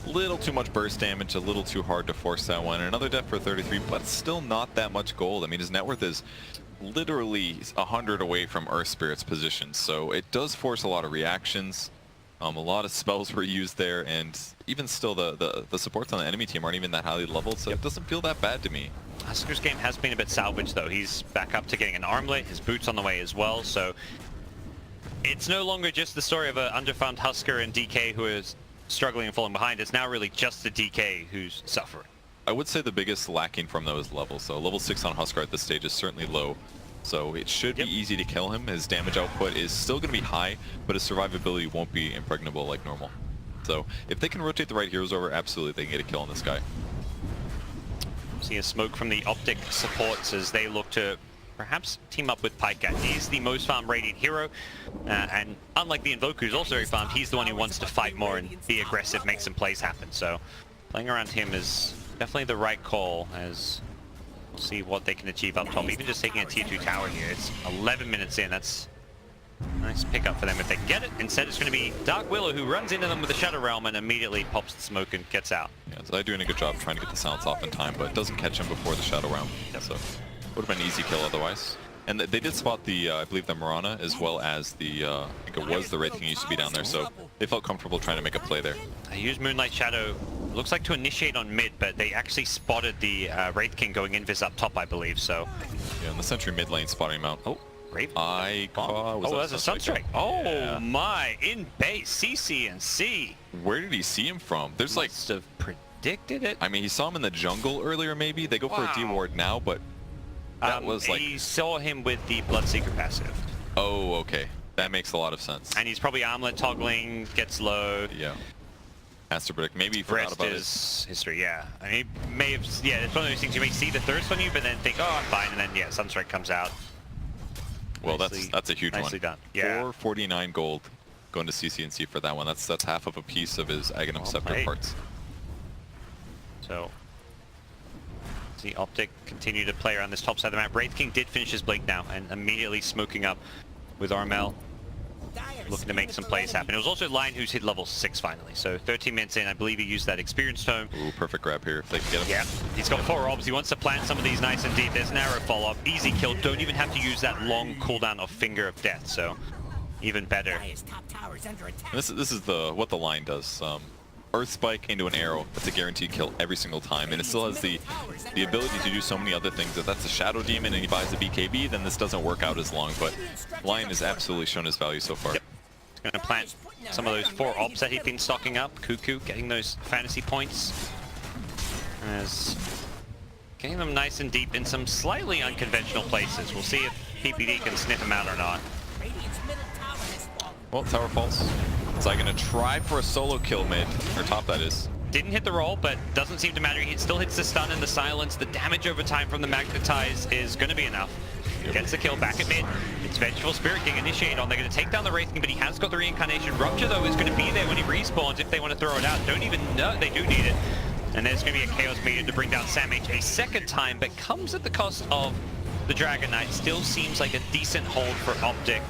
Little too much burst damage, a little too hard to force that one. Another death for 33, but still not that much gold. I mean, his net worth is literally 100 away from Earth Spirit's position, so it does force a lot of reactions. A lot of spells were used there, and even still the supports on the enemy team aren't even that highly leveled, so it doesn't feel that bad to me. Huskar's game has been a bit salvaged though. He's back up to getting an armlet, his boots on the way as well, so it's no longer just the story of an underfarmed Huskar and DK who is struggling and falling behind. It's now really just the DK who's suffering. I would say the biggest lacking from those levels. So level 6 on Huskar at this stage is certainly low. So it should be easy to kill him. His damage output is still going to be high, but his survivability won't be impregnable like normal. So if they can rotate the right heroes over, absolutely they can get a kill on this guy. See a smoke from the Optic supports as they look to perhaps team up with Pycat. He's the most farmed Radiant hero, and unlike the Invoker, who's also very farmed, he's the one who wants to fight more and be aggressive, make some plays happen. So playing around him is definitely the right call, as we'll see what they can achieve up top. Even just taking a tier 2 tower here, it's 11 minutes in. That's a nice pickup for them if they can get it. Instead, it's going to be Dark Willow who runs into them with the Shadow Realm and immediately pops the smoke and gets out. Yeah, so they're doing a good job trying to get the silence off in time, but it doesn't catch him before the Shadow Realm. So would have been an easy kill otherwise. And they did spot the, I believe, the Mirana, as well as the, I think it was the Wraith King used to be down there, so they felt comfortable trying to make a play there. I used Moonlight Shadow, looks like to initiate on mid, but they actually spotted the Wraith King going invis up top, I believe, so. Yeah, in the Sentry mid lane spotting him out. Oh, great. Was that's a Sunstrike. Oh my, in base, CC&C. Where did he see him from? There's Must have predicted it. I mean, he saw him in the jungle earlier maybe. They go for a D-ward now, but that was like... He saw him with the Bloodseeker passive. Oh, okay. That makes a lot of sense. And he's probably armlet toggling, gets low. Yeah. Has to predict. Maybe he forgot about his history, yeah. I mean, he may have, yeah, it's one of those things you may see the thirst on you, but then think, oh, I'm fine, and then, yeah, Sunstrike comes out. Well, that's a huge one. Nicely done. Yeah. 449 gold going to CC&C for that one. That's half of a piece of his Aghanim Scepter parts. So, see Optic continue to play around this top side of the map. Wraith King did finish his blink now and immediately smoking up with Armel, looking to make some plays happen. It was also Lion who's hit level 6 finally. So 13 minutes in, I believe he used that experience tome. Ooh, perfect grab here if they can get him. Yeah, he's got 4 orbs. He wants to plant some of these nice and deep. There's an arrow follow-up. Easy kill. Don't even have to use that long cooldown of Finger of Death. So even better. This is what the line does. Earth Spike into an arrow. That's a guaranteed kill every single time, and it still has the ability to do so many other things. If that's a Shadow Demon and he buys a BKB, then this doesn't work out as long, but Lion has absolutely shown his value so far. Yep. He's going to plant some of those 4 ops that he's been stocking up. Cuckoo getting those fantasy points. As getting them nice and deep in some slightly unconventional places. We'll see if PPD can sniff him out or not. Well, tower falls. So I'm going to try for a solo kill mid, or top that is. Didn't hit the roll, but doesn't seem to matter. He still hits the stun and the silence. The damage over time from the Magnetize is going to be enough. Gets the kill back at mid. It's Vengeful Spirit King initiate on. They're going to take down the Wraith King, but he has got the Reincarnation. Rupture, though, is going to be there when he respawns if they want to throw it out. Don't even know they do need it. And there's going to be a Chaos Meteor to bring down Sam H a second time, but comes at the cost of the Dragon Knight. Still seems like a decent hold for Optic.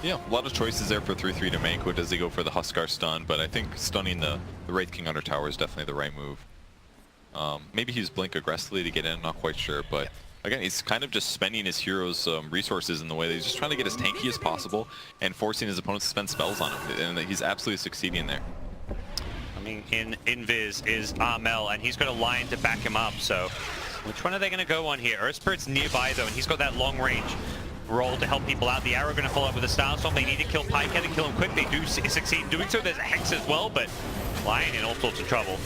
Yeah, a lot of choices there for 3-3 to make. What does he go for the Huskar stun? But I think stunning the Wraith King under tower is definitely the right move. Maybe he's blink aggressively to get in, not quite sure, but again, he's kind of just spending his hero's resources in the way that he's just trying to get as tanky as possible and forcing his opponents to spend spells on him, and he's absolutely succeeding there. Coming in invis is Armel, and he's got a Lion to back him up, so which one are they going to go on here? Earth Spirit's nearby, though, and he's got that long range roll to help people out. The arrow going to follow up with a Starstorm. They need to kill Pycat and kill him quick. They do succeed in doing so. There's a Hex as well, but Lion in all sorts of trouble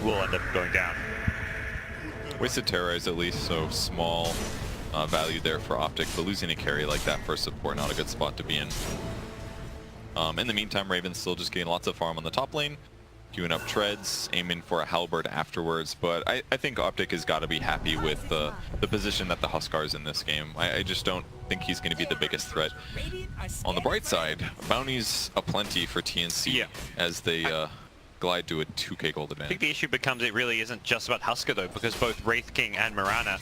will end up going down. Wasted Terrorize at least, so small value there for Optic, but losing a carry like that for support, not a good spot to be in. In the meantime, Raven's still just getting lots of farm on the top lane, queuing up treads, aiming for a halberd afterwards, but I think Optic has got to be happy with the position that the Huskar's in this game. I just don't think he's going to be the biggest threat. On the bright side, bounties aplenty for TNC as they glide to a 2k gold advantage. I think the issue becomes it really isn't just about Huskar, though, because both Wraith King and Mirana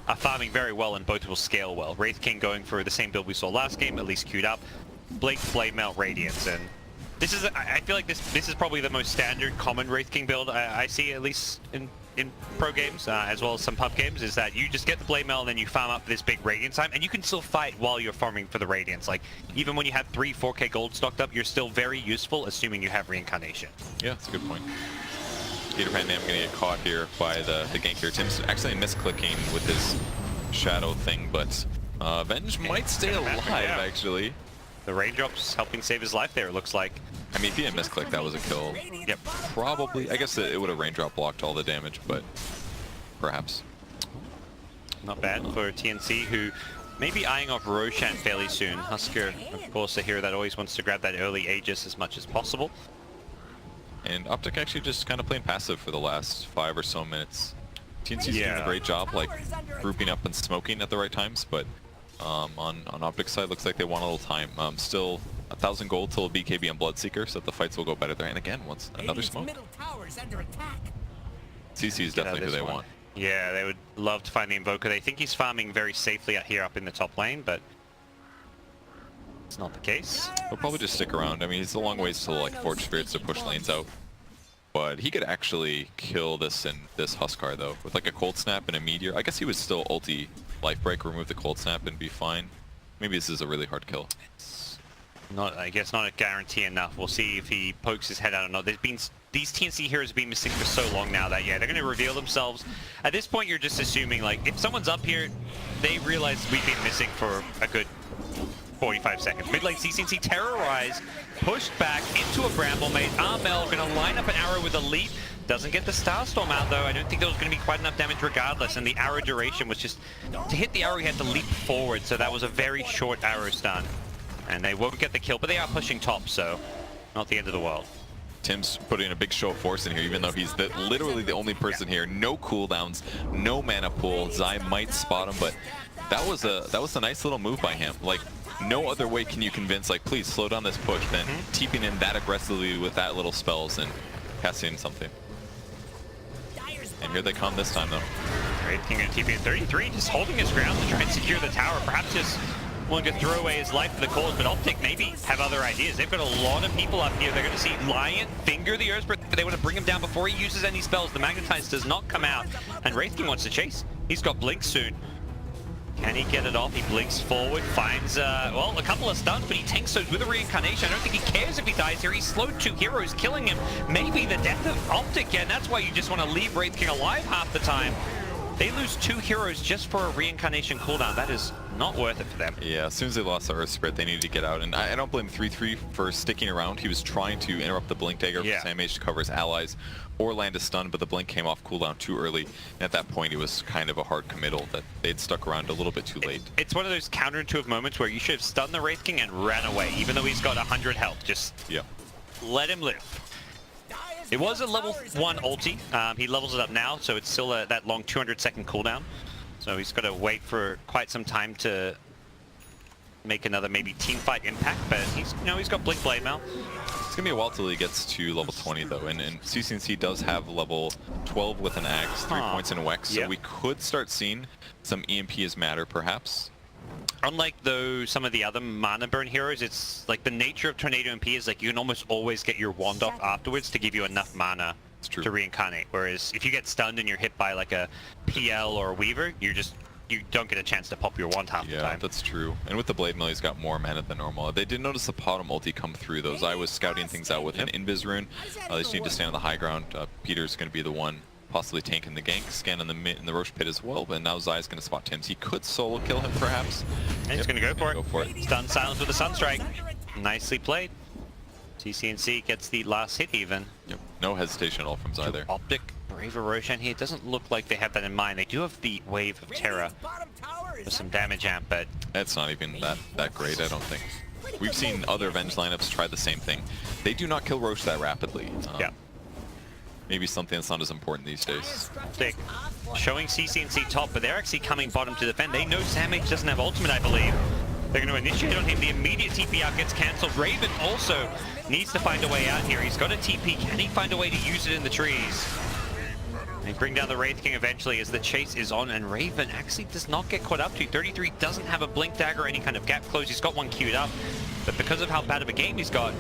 are farming very well and both will scale well. Wraith King going for the same build we saw last game, at least queued up. Blake, Blade Melt, Radiance, and this is, I feel like this is probably the most standard common Wraith King build I see, at least in pro games, as well as some pub games, is that you just get the Blade Mail and then you farm up this big Radiance time, and you can still fight while you're farming for the Radiance. Like, even when you have 4K gold stocked up, you're still very useful, assuming you have Reincarnation. Yeah, that's a good point. Gator Pandam gonna get caught here by the gank here. Tim's actually misclicking with his shadow thing, but Venge might stay alive, actually. The raindrops helping save his life there, it looks like. I mean, if he didn't misclick, that was a kill. Yep. Probably. I guess it would have raindrop blocked all the damage, but perhaps. Not bad for TNC, who may be eyeing off Roshan fairly soon. Husker, of course, a hero that always wants to grab that early Aegis as much as possible. And Optic actually just kind of playing passive for the last 5 or so minutes. TNC's doing a great job, like, grouping up and smoking at the right times, but on Optic's side, looks like they want a little time. Still 1,000 gold till BKB and Bloodseeker, so that the fights will go better there. And again, once another smoke. CC is definitely who they want. Yeah, they would love to find the Invoker. They think he's farming very safely out here up in the top lane, but it's not the case. He'll probably just stick around. I mean, it's a long ways to like Forge Spirits to push lanes out. But he could actually kill this Huskar though, with like a Cold Snap and a Meteor. I guess he would still ulti Life Break, remove the Cold Snap and be fine. Maybe this is a really hard kill. It's not, I guess, not a guarantee enough. We'll see if he pokes his head out or not. There's been these TNC heroes have been missing for so long now that, yeah, they're going to reveal themselves. At this point, you're just assuming, like, if someone's up here, they realize we've been missing for a good 45 seconds. Mid lane CCNC terrorized, pushed back into a Bramble Mate. Armel going to line up an arrow with a leap. Doesn't get the Starstorm out, though. I don't think there was going to be quite enough damage regardless, and the arrow duration was just... To hit the arrow, he had to leap forward, so that was a very short arrow stun. And they won't get the kill, but they are pushing top, so not the end of the world. Tim's putting a big show of force in here, even though he's literally the only person here. No cooldowns, no mana pool. Zai might spot him, but that was a nice little move by him. Like, no other way can you convince, like, please slow down this push than TPing in that aggressively with that little spells and casting something. And here they come this time, though. Great King of TP at 33, just holding his ground to try and secure the tower. Perhaps just willing to throw away his life for the cause, but Optic maybe have other ideas. They've got a lot of people up here. They're going to see Lion finger the Earth Spirit, but they want to bring him down before he uses any spells. The Magnetize does not come out, and Wraith King wants to chase. He's got Blink soon. Can he get it off? He blinks forward, finds, well, a couple of stuns, but he tanks those with a Reincarnation. I don't think he cares if he dies here. He slowed 2 heroes, killing him. Maybe the death of Optic, and that's why you just want to leave Wraith King alive half the time. They lose 2 heroes just for a Reincarnation cooldown. That is not worth it for them. Yeah, as soon as they lost the Earth Spirit, they needed to get out. And I don't blame 3-3 for sticking around. He was trying to interrupt the Blink Dagger for Samage to cover his allies or land a stun, but the Blink came off cooldown too early. And at that point, it was kind of a hard committal that they'd stuck around a little bit too late. It's one of those counterintuitive moments where you should have stunned the Wraith King and ran away, even though he's got 100 health. Just let him live. It was a level 1 ulti. He levels it up now, so it's still that long 200-second cooldown. So he's got to wait for quite some time to make another maybe team fight impact, but he's, you know, he's got Blink Blade now. It's gonna be a while till he gets to level 20 though, and CCNC does have level 12 with an axe, 3 points in Wex, so we could start seeing some EMP as matter perhaps. Unlike though some of the other mana burn heroes, it's like the nature of Tornado MP is like you can almost always get your wand off afterwards to give you enough mana to reincarnate. Whereas if you get stunned and you're hit by like a PL or a Weaver, you don't get a chance to pop your wand half the time. Yeah, that's true. And with the Blade Mill, he's got more mana than normal. They did notice the Potom ulti come through, though. Zai was scouting things out with an Invis rune. They just need to stay on the high ground. Peter's going to be the one possibly tanking the gank, scanning the Roche pit as well, but now Zai's going to spot Tim's. He could solo kill him, perhaps. And he's going to go for it. Stun silence with a Sunstrike. Nicely played. CCNC gets the last hit even. Yep. No hesitation at all from Zai there. Optic, Braver Roshan here. It doesn't look like they have that in mind. They do have the Wave of Terror with some damage amp, but it's not even that great, I don't think. We've seen other Avenge lineups try the same thing. They do not kill Roche that rapidly. Maybe something that's not as important these days. Optic showing CCNC top, but they're actually coming bottom to defend. They know Samage doesn't have ultimate, I believe. They're going to initiate on him. The immediate TP out gets cancelled. Raven also needs to find a way out here. He's got a TP. Can he find a way to use it in the trees? They bring down the Wraith King eventually as the chase is on, and Raven actually does not get caught up to. 33 doesn't have a Blink Dagger or any kind of gap close. He's got one queued up, but because of how bad of a game he's got,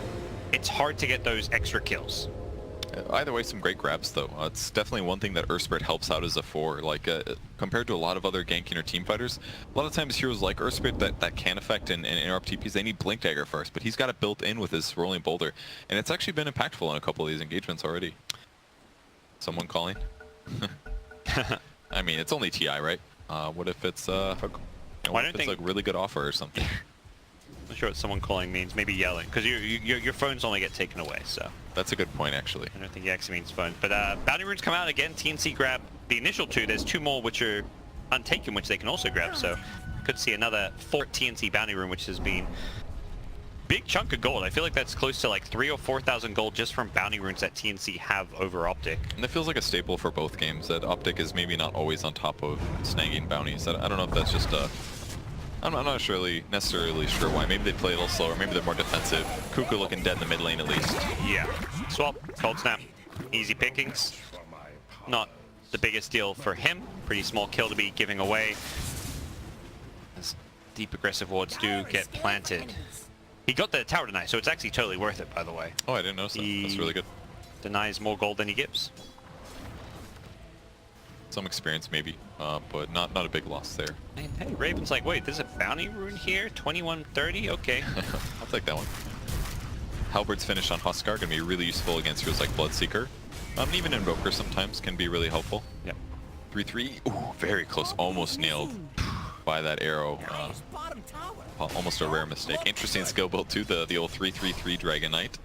it's hard to get those extra kills. Either way, some great grabs though. It's definitely one thing that Earth Spirit helps out as a 4. Like compared to a lot of other ganking or team fighters, a lot of times heroes like Earth Spirit that can affect and interrupt TPs, they need Blink Dagger first, but he's got it built in with his Rolling Boulder, and it's actually been impactful in a couple of these engagements already. Someone calling? I mean, it's only TI, right? What if it's what if it's a really good offer or something? I'm not sure what someone calling means. Maybe yelling, because your phones only get taken away. So that's a good point, actually. I don't think he actually means phone. But bounty runes come out again. TNC grab the initial 2, there's 2 more which are untaken, which they can also grab. So could see another 4 TNC bounty rune, which has been big chunk of gold. I feel like that's close to like 3,000 or 4,000 gold just from bounty runes that TNC have over Optic. And it feels like a staple for both games that Optic is maybe not always on top of snagging bounties. I don't know if that's just I'm not necessarily sure why. Maybe they play a little slower. Maybe they're more defensive. Kuku looking dead in the mid lane at least. Yeah. Swap, cold snap, easy pickings. Not the biggest deal for him. Pretty small kill to be giving away. As deep aggressive wards do get planted. He got the tower tonight, so it's actually totally worth it, by the way. Oh, I didn't notice that. That's really good. Denies more gold than he gives. Some experience maybe, but not a big loss there. And hey, Raven's like, wait, there's a bounty rune here? 2130? Okay. I'll take that one. Halberd's finish on Huskar gonna be really useful against heroes like Bloodseeker. Even Invoker sometimes can be really helpful. Yep. 3-3. Ooh, very close. Almost nailed by that arrow. Bottom tower. Almost a rare mistake. Interesting skill build too, the old 3-3-3 Dragon Knight.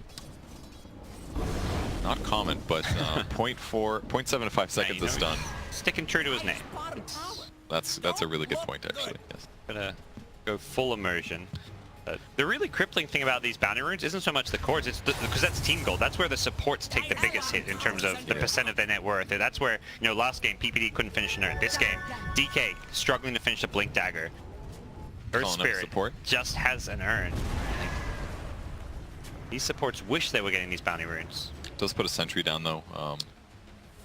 Not common, but 0.75 seconds of stun. Sticking true to his name. Bottom tower. That's a really good point actually. Yes. Gonna go full immersion. The really crippling thing about these bounty runes isn't so much the cores, it's because that's team gold. That's where the supports take the biggest hit in terms of the percent of their net worth. And that's where, you know, last game PPD couldn't finish an urn. This game, DK struggling to finish a Blink Dagger. Earth Calling up Spirit support. just has an urn. These supports wish they were getting these bounty runes. Does put a sentry down though.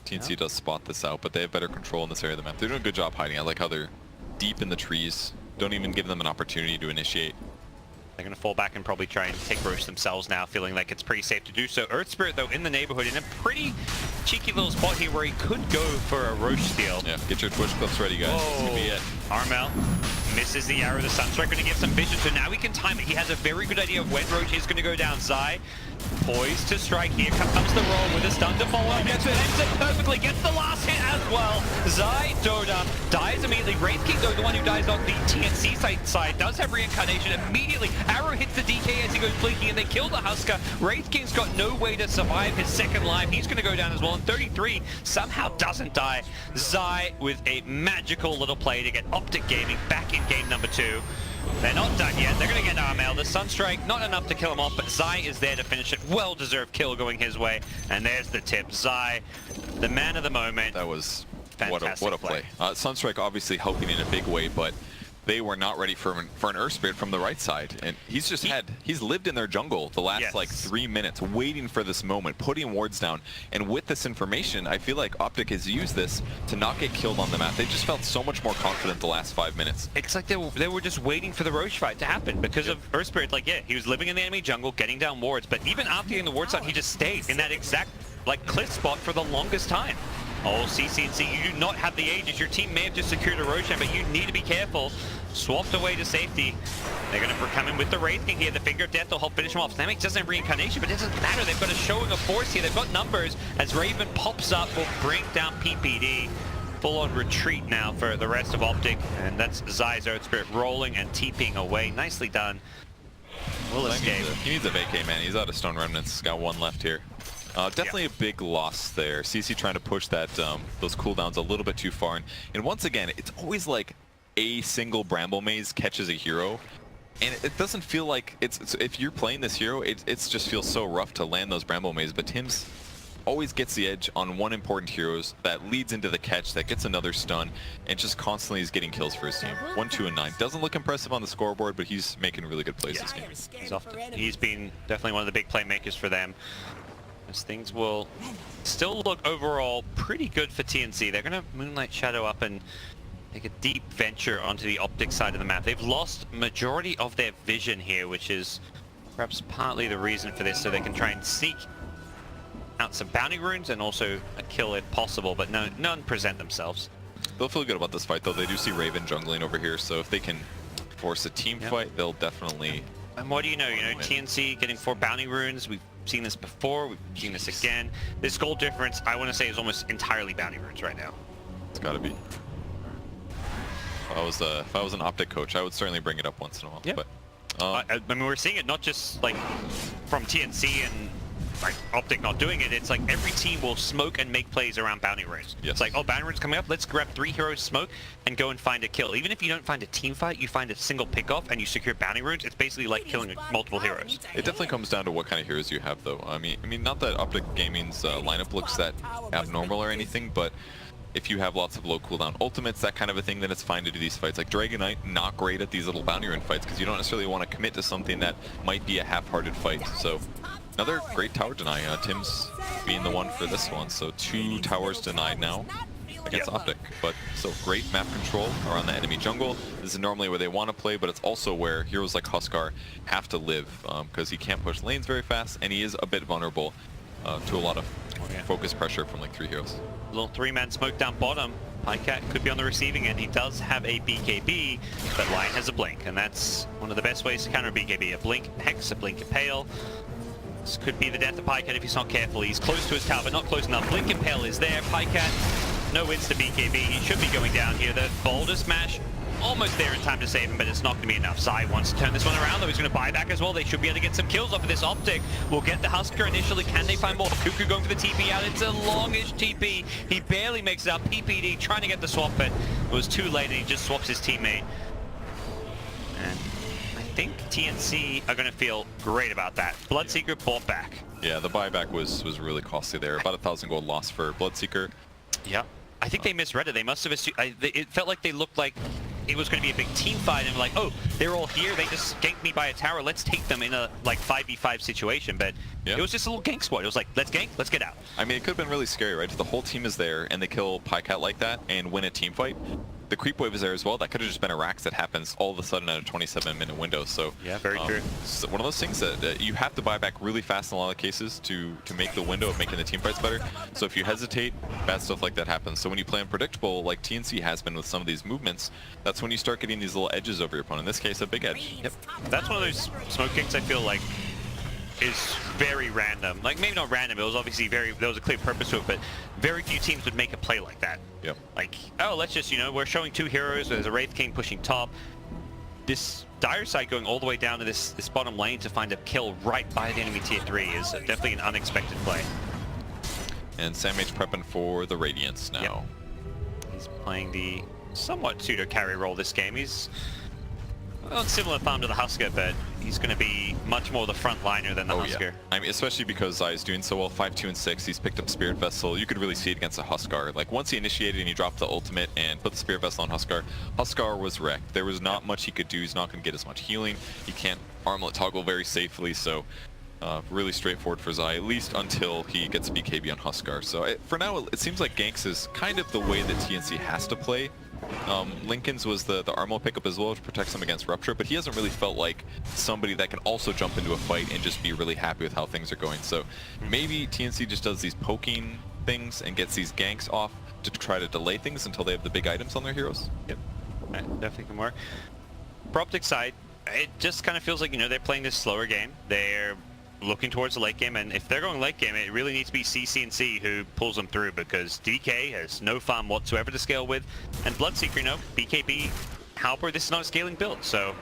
TNC does spot this out, but they have better control in this area of the map. They're doing a good job hiding. I like how they're deep in the trees. Don't even give them an opportunity to initiate. They're going to fall back and probably try and take Roche themselves now, feeling like it's pretty safe to do so. Earth Spirit, though, in the neighborhood, in a pretty cheeky little spot here where he could go for a Roche steal. Yeah, get your Twitch clips ready, guys. This could be it. Armel misses the arrow. The Sunstrike going to give some vision, so now he can time it. He has a very good idea of when Roche is going to go down. Zai poised to strike. Here comes the roll with a stun to follow up. Gets it, ends it perfectly. Gets the last hit as well. Zai, Doda, dies immediately. Wraith King, though, the one who dies on the TNC side, does have reincarnation immediately. Arrow hits the DK as he goes blinking, and they kill the Husker. Wraith King's got no way to survive his second life. He's going to go down as well. And 33 somehow doesn't die. Zai with a magical little play to get Optic Gaming back in game number 2. They're not done yet. They're going to get Armel. The Sunstrike, not enough to kill him off, but Zai is there to finish it. Well-deserved kill going his way. And there's the tip. Zai, the man of the moment. That was Fantastic what a play. Sunstrike obviously helping in a big way, but they were not ready for an Earth Spirit from the right side. And he's lived in their jungle the last like 3 minutes, waiting for this moment, putting wards down. And with this information, I feel like Optic has used this to not get killed on the map. They just felt so much more confident the last 5 minutes. It's like they were just waiting for the Roche fight to happen because of Earth Spirit. Like, yeah, he was living in the enemy jungle, getting down wards, but even after getting the wards down, he just stayed in that exact like cliff spot for the longest time. Oh, CCNC, you do not have the ages. Your team may have just secured a Roshan, but you need to be careful. Swapped away to safety. They're going to come in with the Wraith King here. The Finger of Death will help finish him off. Dynamics doesn't have reincarnation, but it doesn't matter. They've got a showing of force here. They've got numbers. As Raven pops up, will bring down PPD. Full-on retreat now for the rest of Optic. And that's Zai's Earth Spirit rolling and TPing away. Nicely done. Will escape. He needs a vacate, man. He's out of Stone Remnants. He's got one left here. Definitely a big loss there. CC trying to push that those cooldowns a little bit too far. And once again, it's always like a single Bramble Maze catches a hero. And it doesn't feel like it's if you're playing this hero, it just feels so rough to land those Bramble Mazes. But Tim's always gets the edge on one important heroes that leads into the catch, that gets another stun, and just constantly is getting kills for his team. 1, 2, and 9. Doesn't look impressive on the scoreboard, but he's making really good plays this game. He's been definitely one of the big playmakers for them. As things will still look overall pretty good for TNC. They're going to Moonlight Shadow up and take a deep venture onto the Optic side of the map. They've lost majority of their vision here, which is perhaps partly the reason for this, so they can try and sneak out some bounty runes and also a kill if possible, but none present themselves. They'll feel good about this fight, though. They do see Raven jungling over here, so if they can force a team fight, they'll definitely... And what do you know? You know, TNC getting 4 bounty runes. We've seen this before. We've seen this again. This goal difference, I want to say, is almost entirely bounty runes right now. It's got to be. If I was an Optic coach, I would certainly bring it up once in a while. Yeah. But I mean, we're seeing it not just like from TNC and like Optic not doing it, it's like every team will smoke and make plays around bounty runes. Yes. It's like, oh, bounty runes coming up, let's grab 3 heroes, smoke, and go and find a kill. Even if you don't find a team fight, you find a single pick-off and you secure bounty runes, it's basically like killing multiple heroes. It definitely comes down to what kind of heroes you have, though. I mean, not that Optic Gaming's lineup looks that abnormal or anything, but if you have lots of low cooldown ultimates, that kind of a thing, then it's fine to do these fights. Like Dragon Knight, not great at these little bounty rune fights because you don't necessarily want to commit to something that might be a half-hearted fight. So another great tower deny. Tim's being the one for this one. So 2 towers denied now against Optic. But so great map control around the enemy jungle. This is normally where they want to play, but it's also where heroes like Huskar have to live because he can't push lanes very fast and he is a bit vulnerable to a lot of focus pressure from like 3 heroes. Little 3-man smoke down bottom. Pycat could be on the receiving end. He does have a BKB, but Lion has a blink, and that's one of the best ways to counter BKB. A blink Hex, a blink Impale. This could be the death of Pycat if he's not careful. He's close to his tower, but not close enough. Blink Impale is there. Pycat, no insta BKB. He should be going down here. The Boulder Smash, almost there in time to save him, but it's not going to be enough. Zai wants to turn this one around, though. He's going to buy back as well. They should be able to get some kills off of this Optic. We'll get the Husker initially. Can they find more? Cuckoo going for the TP out. It's a longish TP. He barely makes it up. PPD trying to get the swap, but it was too late, and he just swaps his teammate. And I think TNC are going to feel great about that. Bloodseeker bought back. Yeah, the buyback was really costly there. About 1,000 gold loss for Bloodseeker. Yeah. I think they misread it. They must have assumed, it felt like they looked like it was going to be a big team fight and like, oh, they're all here. They just ganked me by a tower. Let's take them in a like 5v5 situation. But it was just a little gank squad. It was like, let's gank, let's get out. I mean, it could have been really scary, right? If the whole team is there and they kill Pycat like that and win a team fight, the creep wave is there as well. That could have just been a Rax that happens all of a sudden at a 27-minute window. So yeah, very true. It's one of those things that you have to buy back really fast in a lot of cases to make the window of making the team fights better. So if you hesitate, bad stuff like that happens. So when you play unpredictable, like TNC has been with some of these movements, that's when you start getting these little edges over your opponent. In this case, a big edge. Yep. That's one of those smoke kicks I feel like is very random. Like maybe not random, it was obviously there was a clear purpose to it, but very few teams would make a play like that. Yep. Like, oh, let's just, we're showing 2 heroes, there's a Wraith King pushing top. This dire side going all the way down to this bottom lane to find a kill right by the enemy tier 3 is definitely an unexpected play. And Sam H prepping for the Radiance now. Yep. He's playing the somewhat pseudo carry role this game. He's well, similar farm to the Husker, but he's going to be much more the front liner than the Husker. Yeah. I mean, especially because Zai is doing so well, 5, 2, and 6. He's picked up Spirit Vessel. You could really see it against a Huskar. Like, once he initiated and he dropped the ultimate and put the Spirit Vessel on Huskar, Huskar was wrecked. There was not much he could do. He's not going to get as much healing. He can't armlet toggle very safely, so really straightforward for Zai, at least until he gets BKB on Huskar. So for now, it seems like Ganks is kind of the way that TNC has to play. Lincoln's was the Armo pickup as well, which protects him against Rupture, but he hasn't really felt like somebody that can also jump into a fight and just be really happy with how things are going. So maybe TNC just does these poking things and gets these ganks off to try to delay things until they have the big items on their heroes. Yep, definitely can work. For Optic side, it just kind of feels like, they're playing this slower game. They're looking towards the late game, and if they're going late game, it really needs to be CC&C who pulls them through, because DK has no farm whatsoever to scale with, and Bloodseeker, BKB, Halper, this is not a scaling build, so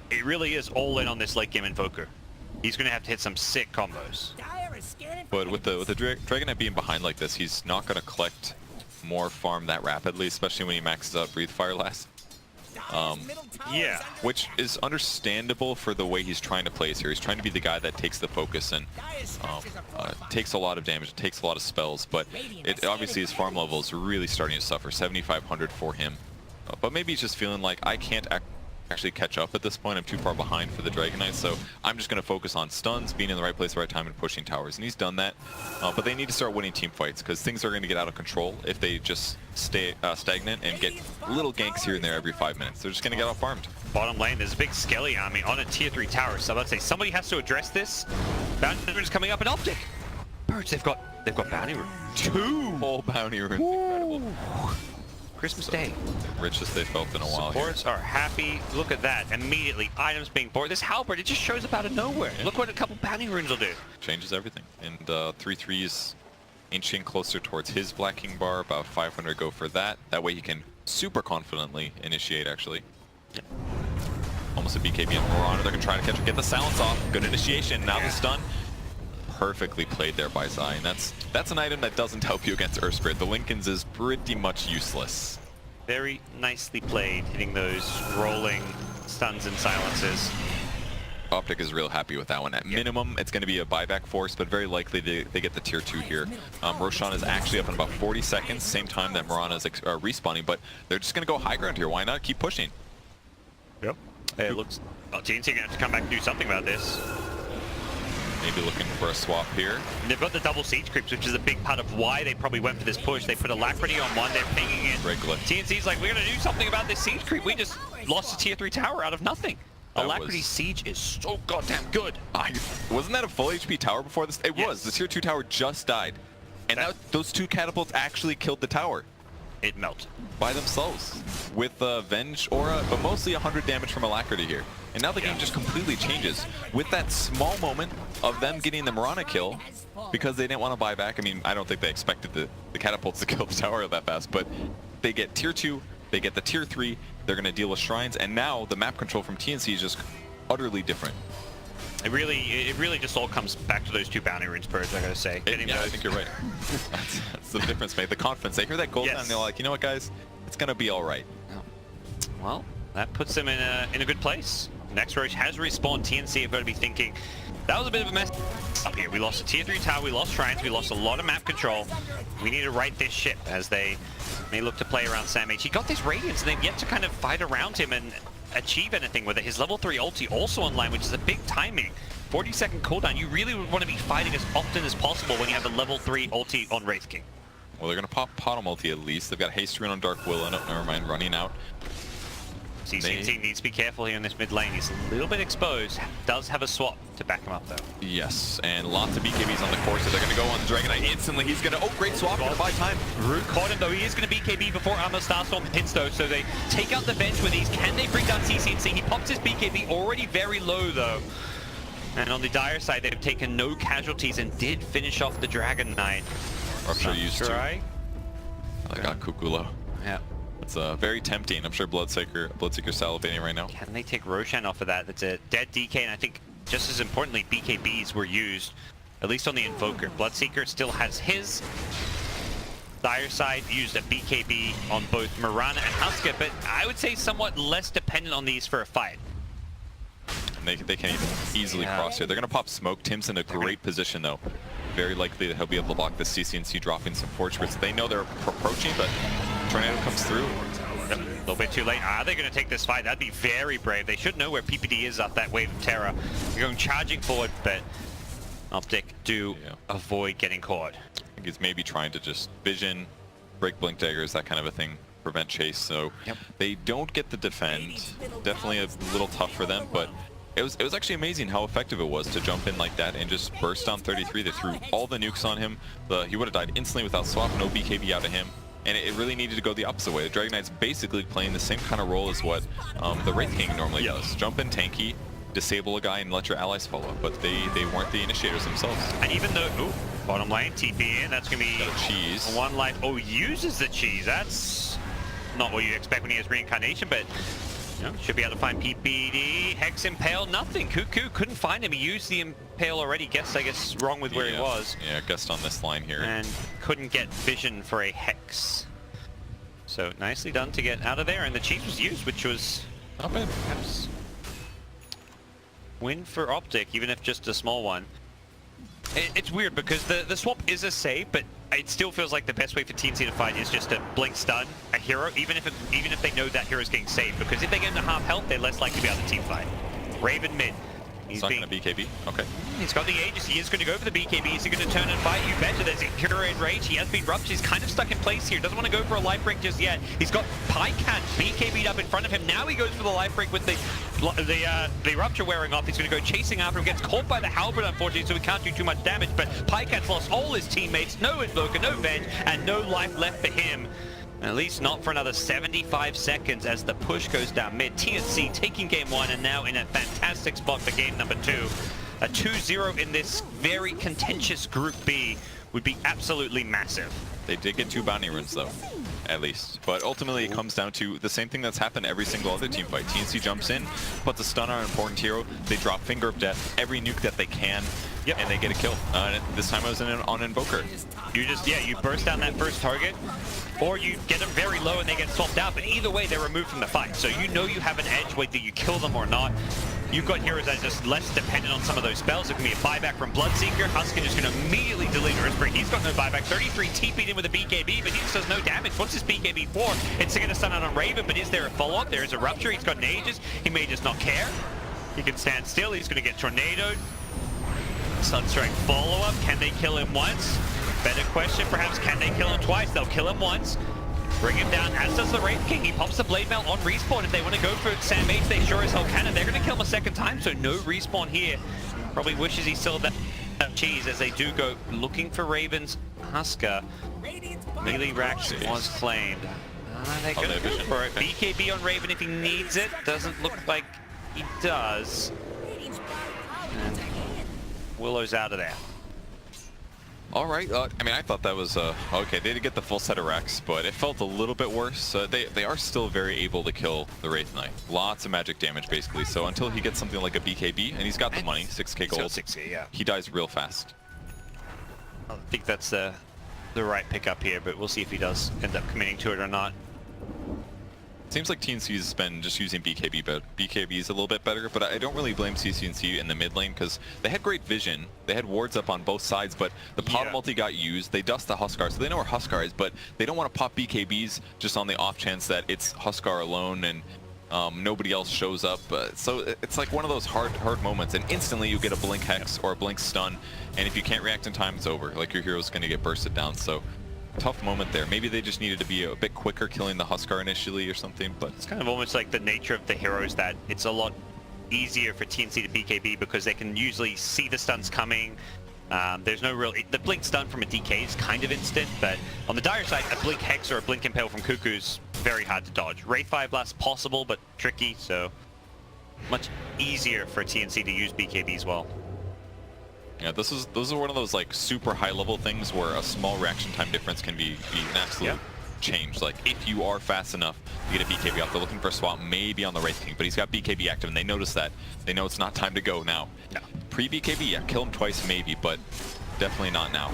it really is all in on this late game Invoker. He's going to have to hit some sick combos. But with the Dragon Knight being behind like this, he's not going to collect more farm that rapidly, especially when he maxes out Breathe Fire last. Yeah, which is understandable for the way he's trying to play here. He's trying to be the guy that takes the focus and takes a lot of damage, takes a lot of spells, but obviously his farm level is really starting to suffer. 7,500 for him. But maybe he's just feeling like, I can't actually catch up at this point. I'm too far behind for the Dragon Knight, so I'm just going to focus on stuns, being in the right place at the right time, and pushing towers. And he's done that, but they need to start winning team fights, because things are going to get out of control if they just stay stagnant and get little ganks here and there every 5 minutes. They're just going to get out-farmed. Bottom lane, there's a big Skelly army on a tier 3 tower, so let's say somebody has to address this. Bounty runes coming up in Optic. Birds, they've got bounty runes. 2 whole bounty runes. Incredible. Christmas Day. Richest they felt in a while. Supports are happy. Look at that. Immediately, items being bought. This Halberd, it just shows up out of nowhere. Yeah. Look what a couple bounty runes will do. Changes everything. And 3-3's inching closer towards his Black King bar. About 500 go for that. That way he can super confidently initiate, actually. Yep. Almost a BKB on Morana. They're going to try to catch him. Get the silence off. Good initiation. Now the stun. perfectly played there by Zai, and that's an item that doesn't help you against Earth Spirit. The Lincoln's is pretty much useless. Very nicely played, hitting those rolling stuns and silences. Optic is real happy with that one. At minimum, it's going to be a buyback force, but very likely they get the tier 2 here. Roshan is actually up in about 40 seconds, same time that Mirana is respawning, but they're just going to go high ground here. Why not keep pushing? Yep. It looks... Well, TNC going to have to come back and do something about this. Maybe looking for a swap here. And they've got the double siege creeps, which is a big part of why they probably went for this push. They put Alacrity on one, they're pinging it. TNC's like, we're going to do something about this siege creep. We just lost a tier 3 tower out of nothing. Alacrity siege is so goddamn good. Wasn't that a full HP tower before this? It was. The tier 2 tower just died. And now those 2 catapults actually killed the tower. It melted. By themselves. With Venge Aura, but mostly 100 damage from Alacrity here. And now the game just completely changes. With that small moment of them getting the Mirana kill, because they didn't want to buy back. I mean, I don't think they expected the catapults to kill the tower that fast, but they get tier 2, they get the tier 3, they're going to deal with shrines, and now the map control from TNC is just utterly different. It really just all comes back to those 2 bounty runes, Purge, I gotta say. Yeah, I think you're right. that's the difference, mate. The confidence. They hear that gold and they're like, you know what, guys? It's going to be all right. Well, that puts them in a good place. Next Roach has respawned. TNC have got to be thinking, that was a bit of a mess up here. We lost a tier 3 tower, we lost shrines, we lost a lot of map control. We need to right this ship as they may look to play around Sam H. He got this Radiance and they've yet to kind of fight around him and achieve anything with it. His level 3 ulti also online, which is a big timing. 40-second cooldown. You really would want to be fighting as often as possible when you have a level 3 ulti on Wraith King. Well, they're going to pop Potom ulti at least. They've got Haste Rune on Dark Will, and never mind, running out. CCT needs to be careful here in this mid lane. He's a little bit exposed. Does have a swap to back him up though. Yes, and lots of BKBs on the course, so they're going to go on the Dragon Knight instantly. He's going to, oh, great swap, going to buy time. Root caught him though. He is going to BKB before Armor Starstorm hits though, so they take out the Venge with these. Can they bring down CCT? He pops his BKB, already very low though. And on the Dire side, they've taken no casualties and did finish off the Dragon Knight. Rupture used to. I got Kukulo. Yeah. It's very tempting. I'm sure Bloodseeker salivating right now. Can they take Roshan off of that? That's a dead DK, and I think just as importantly, BKBs were used, at least on the Invoker. Bloodseeker still has his. Dire side used a BKB on both Mirana and Husker, but I would say somewhat less dependent on these for a fight. And they can't even easily cross here. They're going to pop smoke. Tim's in a great position though. Very likely that he'll be able to block the CCNC dropping some Forge Grids. They know they're approaching, but Tornado comes through. Yep. A little bit too late. Are they going to take this fight? That'd be very brave. They should know where PPD is off that Wave of Terror. They're going charging forward, but Optic do avoid getting caught. I think he's maybe trying to just vision, break Blink Daggers, that kind of a thing, prevent chase. So they don't get the defend. Definitely a little tough for them, but it was actually amazing how effective it was to jump in like that and just burst down 33. They threw all the nukes on him. He would have died instantly without swap, no BKB out of him. And it really needed to go the opposite way. The Dragon Knight's basically playing the same kind of role as what the Wraith King normally does. Jump in tanky, disable a guy, and let your allies follow. But they weren't the initiators themselves. And even though, bottom lane, TP in, that's going to be got a cheese. 1 life. Oh, uses the cheese. That's not what you expect when he has reincarnation, but should be able to find PPD. Hex Impale, nothing. Cuckoo couldn't find him. He used the Impale already. I guess wrong with where he was. Yeah, guessed on this line here. And couldn't get vision for a Hex. So nicely done to get out of there. And the cheese was used, which was not bad. Perhaps win for Optic, even if just a small one. It's weird because the swap is a save, but it still feels like the best way for TNC to fight is just to blink stun a hero, even if they know that hero's getting saved. Because if they get into half health, they're less likely to be able to team fight. Raven mid. He's not going to BKB. Okay. He's got the Aegis. He is going to go for the BKB. Is he going to turn and fight? You betcha. There's a hero in rage. He has been ruptured. He's kind of stuck in place here. Doesn't want to go for a life break just yet. He's got Pycat BKB'd up in front of him. Now he goes for the life break with the rupture wearing off. He's going to go chasing after him. Gets caught by the halberd, unfortunately, so he can't do too much damage. But Pycat's lost all his teammates. No Invoker, no Venge, and no life left for him. At least not for another 75 seconds as the push goes down mid. TNC taking game 1 and now in a fantastic spot for game number 2. A 2-0 in this very contentious Group B would be absolutely massive. They did get 2 bounty runes though, at least. But ultimately it comes down to the same thing that's happened every single other team fight. TNC jumps in, puts a stun on an important hero, they drop Finger of Death, every nuke that they can. Yep. and they get a kill. This time it was on Invoker. You burst down that first target, or you get them very low and they get swapped out, but either way, they're removed from the fight. So you know you have an edge whether you kill them or not. You've got heroes that are just less dependent on some of those spells. It can be a buyback from Bloodseeker. Huskin is going to immediately delete Earthbreak. He's got no buyback. 33 TP'd in with a BKB, but he just does no damage. What's his BKB for? It's going to stun out on Raven, but is there a follow-up? There is a Rupture. He's got Nages. He may just not care. He can stand still. He's going to get tornadoed. Sunstrike follow-up. Can they kill him once? Better question, perhaps, can they kill him twice? They'll kill him once. Bring him down, as does the Wraith King. He pops the Blade Mail on respawn. If they want to go for Sam H, they sure as hell can, and they're going to kill him a second time, so no respawn here. Probably wishes he still had that cheese, as they do go looking for Raven's Husker. Melee Rax was claimed. They're going to go for it. BKB on Raven if he needs it. Doesn't look like he does. And Willow's out of there. All right. I mean, I thought that was okay. They did get the full set of Rex, but it felt a little bit worse. They are still very able to kill the Wraith Knight. Lots of magic damage, basically. So until he gets something like a BKB, and he's got the money, 6k gold, 6k, yeah. He dies real fast. I think that's the right pickup here, but we'll see if he does end up committing to it or not. Seems like TNC's been just using BKB, but BKB's a little bit better, but I don't really blame CCNC in the mid lane because they had great vision. They had wards up on both sides, but the pod multi got used. They dust the Huskar, so they know where Huskar is, but they don't want to pop BKBs just on the off chance that it's Huskar alone and nobody else shows up. So it's like one of those hard moments, and instantly you get a blink hex or a blink stun, and if you can't react in time, it's over. Like, your hero's going to get bursted down. So tough moment there. Maybe they just needed to be a bit quicker killing the Huskar initially or something, but it's kind of almost like the nature of the heroes that it's a lot easier for TNC to BKB because they can usually see the stuns coming. There's no real... The blink stun from a DK is kind of instant, but on the dire side, a blink hex or a blink impale from Cuckoo's very hard to dodge. Wraith Fire Blast possible, but tricky, so much easier for TNC to use BKB as well. Yeah, those are one of those like super high level things where a small reaction time difference can be an absolute change. Like, if you are fast enough to get a BKB off, they're looking for a swap maybe on the Wraith King, but he's got BKB active and they notice that. They know it's not time to go now. No. Pre-BKB, yeah, kill him twice maybe, but definitely not now.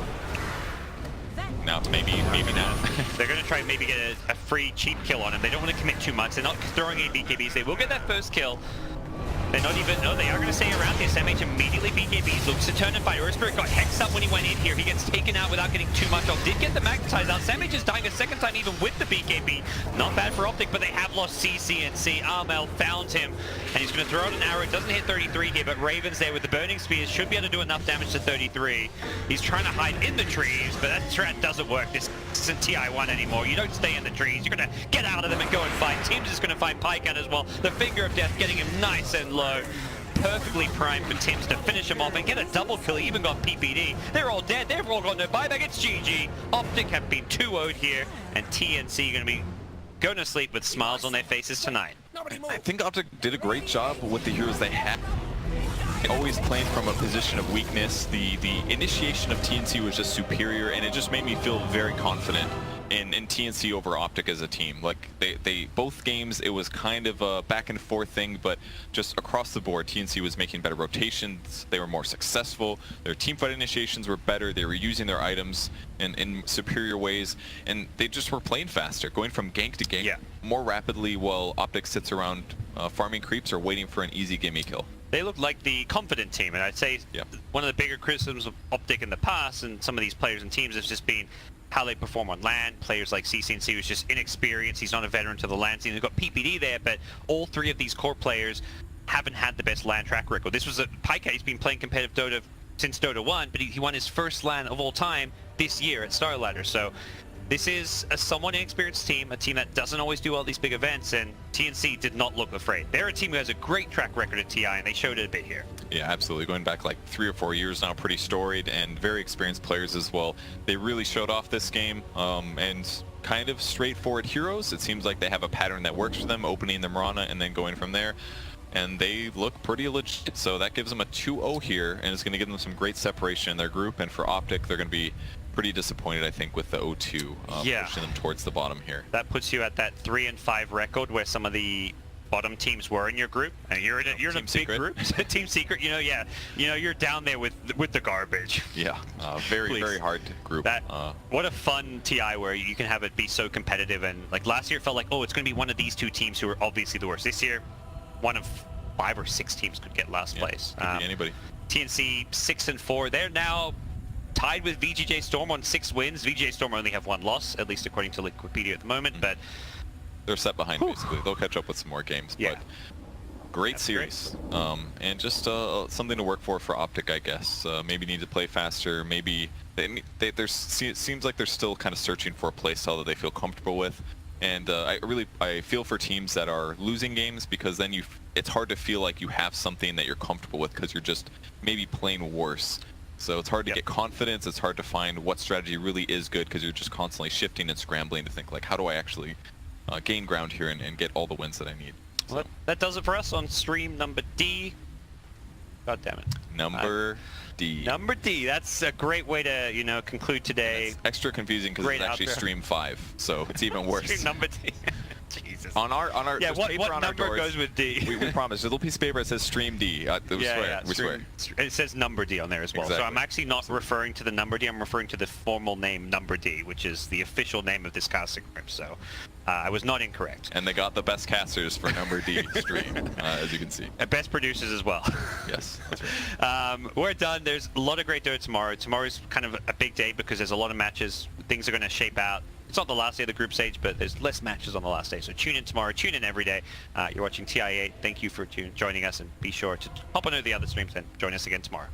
Now, maybe not. They're going to try and maybe get a free cheap kill on him. They don't want to commit too much. They're not throwing any BKBs. They will get that first kill. They're not even... No, they are going to stay around here. SMH immediately BKBs. Looks to turn and fight. Earthspirit got hexed up when he went in here. He gets taken out without getting too much off. Did get the magnetize out. SMH is dying a second time even with the BKB. Not bad for Optic, but they have lost CCNC. Armel found him, and he's going to throw out an arrow. It doesn't hit 33 here, but Raven's there with the Burning Spears. Should be able to do enough damage to 33. He's trying to hide in the trees, but that strat doesn't work. This isn't TI1 anymore. You don't stay in the trees. You're going to get out of them and go and fight. Tim's just going to find Pike out as well. The Finger of Death getting him nice and low. Perfectly primed for Tims to finish him off and get a double kill. He even got PPD. They're all dead. They've all got no buyback. It's GG. Optic have been 2-0'd here, and TNC going to be going to sleep with smiles on their faces tonight. I think Optic did a great job with the heroes they had. Always playing from a position of weakness. The initiation of TNC was just superior, and it just made me feel very confident in TNC over Optic as a team. Like, they both games, it was kind of a back and forth thing, but just across the board, TNC was making better rotations. They were more successful. Their teamfight initiations were better. They were using their items in superior ways, and they just were playing faster, going from gank to gank more rapidly, while Optic sits around farming creeps or waiting for an easy gimme kill. They look like the confident team, and I'd say one of the bigger criticisms of Optic in the past and some of these players and teams has just been how they perform on LAN. Players like CCNC was just inexperienced. He's not a veteran to the LAN scene. They've got PPD there, but all three of these core players haven't had the best LAN track record. This was a Pike. He's been playing competitive Dota since Dota 1, but he won his first LAN of all time this year at Starladder. So this is a somewhat inexperienced team, a team that doesn't always do all these big events, and TNC did not look afraid. They're a team who has a great track record at TI, and they showed it a bit here. Yeah, absolutely. Going back like 3 or 4 years now, pretty storied and very experienced players as well. They really showed off this game, and kind of straightforward heroes. It seems like they have a pattern that works for them, opening the Mirana and then going from there. And they look pretty legit, so that gives them a 2-0 here, and it's going to give them some great separation in their group. And for Optic, they're going to be pretty disappointed, I think, with the 0-2 pushing them towards the bottom here. That puts you at that 3-5 record, where some of the bottom teams were in your group, and you're in a Team big secret. group. Team secret, you know, yeah, you know, you're down there with the garbage. Yeah, very Please. very hard group. That what a fun TI where you can have it be so competitive, and like last year it felt like, oh, it's going to be one of these two teams who are obviously the worst. This year, one of 5 or 6 teams could get last place. Could be anybody. TNC 6-4. They're now tied with VGJ Storm on 6 wins. VGJ Storm only have 1 loss, at least according to Wikipedia at the moment. But They're set behind, basically. They'll catch up with some more games. Yeah. But great That's series. And just something to work for Optic, I guess. Maybe need to play faster. Maybe it seems like they're still kind of searching for a play style that they feel comfortable with. And I feel for teams that are losing games, because then it's hard to feel like you have something that you're comfortable with, because you're just maybe playing worse. So it's hard to get confidence. It's hard to find what strategy really is good, because you're just constantly shifting and scrambling to think like, how do I actually gain ground here and get all the wins that I need. So. well, that does it for us on stream number D. God damn it. Number D. Number D. That's a great way to, you know, conclude today. It's extra confusing because Great it's actually outro. stream 5, so it's even worse. Stream number D. Jesus. On our Yeah, there's what paper on our number doors. goes with D? we promise. There's a little piece of paper that says stream D. We swear. It says number D on there as well. So Exactly. I'm actually not referring to the number D. I'm referring to the formal name number D, which is the official name of this casting room. So I was not incorrect. And they got the best casters for number D stream, as you can see. Best producers as well. Yes, that's right. We're done. There's a lot of great dirt tomorrow. Tomorrow's kind of a big day because there's a lot of matches. Things are going to shape out. It's not the last day of the group stage, but there's less matches on the last day. So tune in tomorrow. Tune in every day. You're watching TI8. Thank you for joining us, and be sure to hop on to the other streams and join us again tomorrow.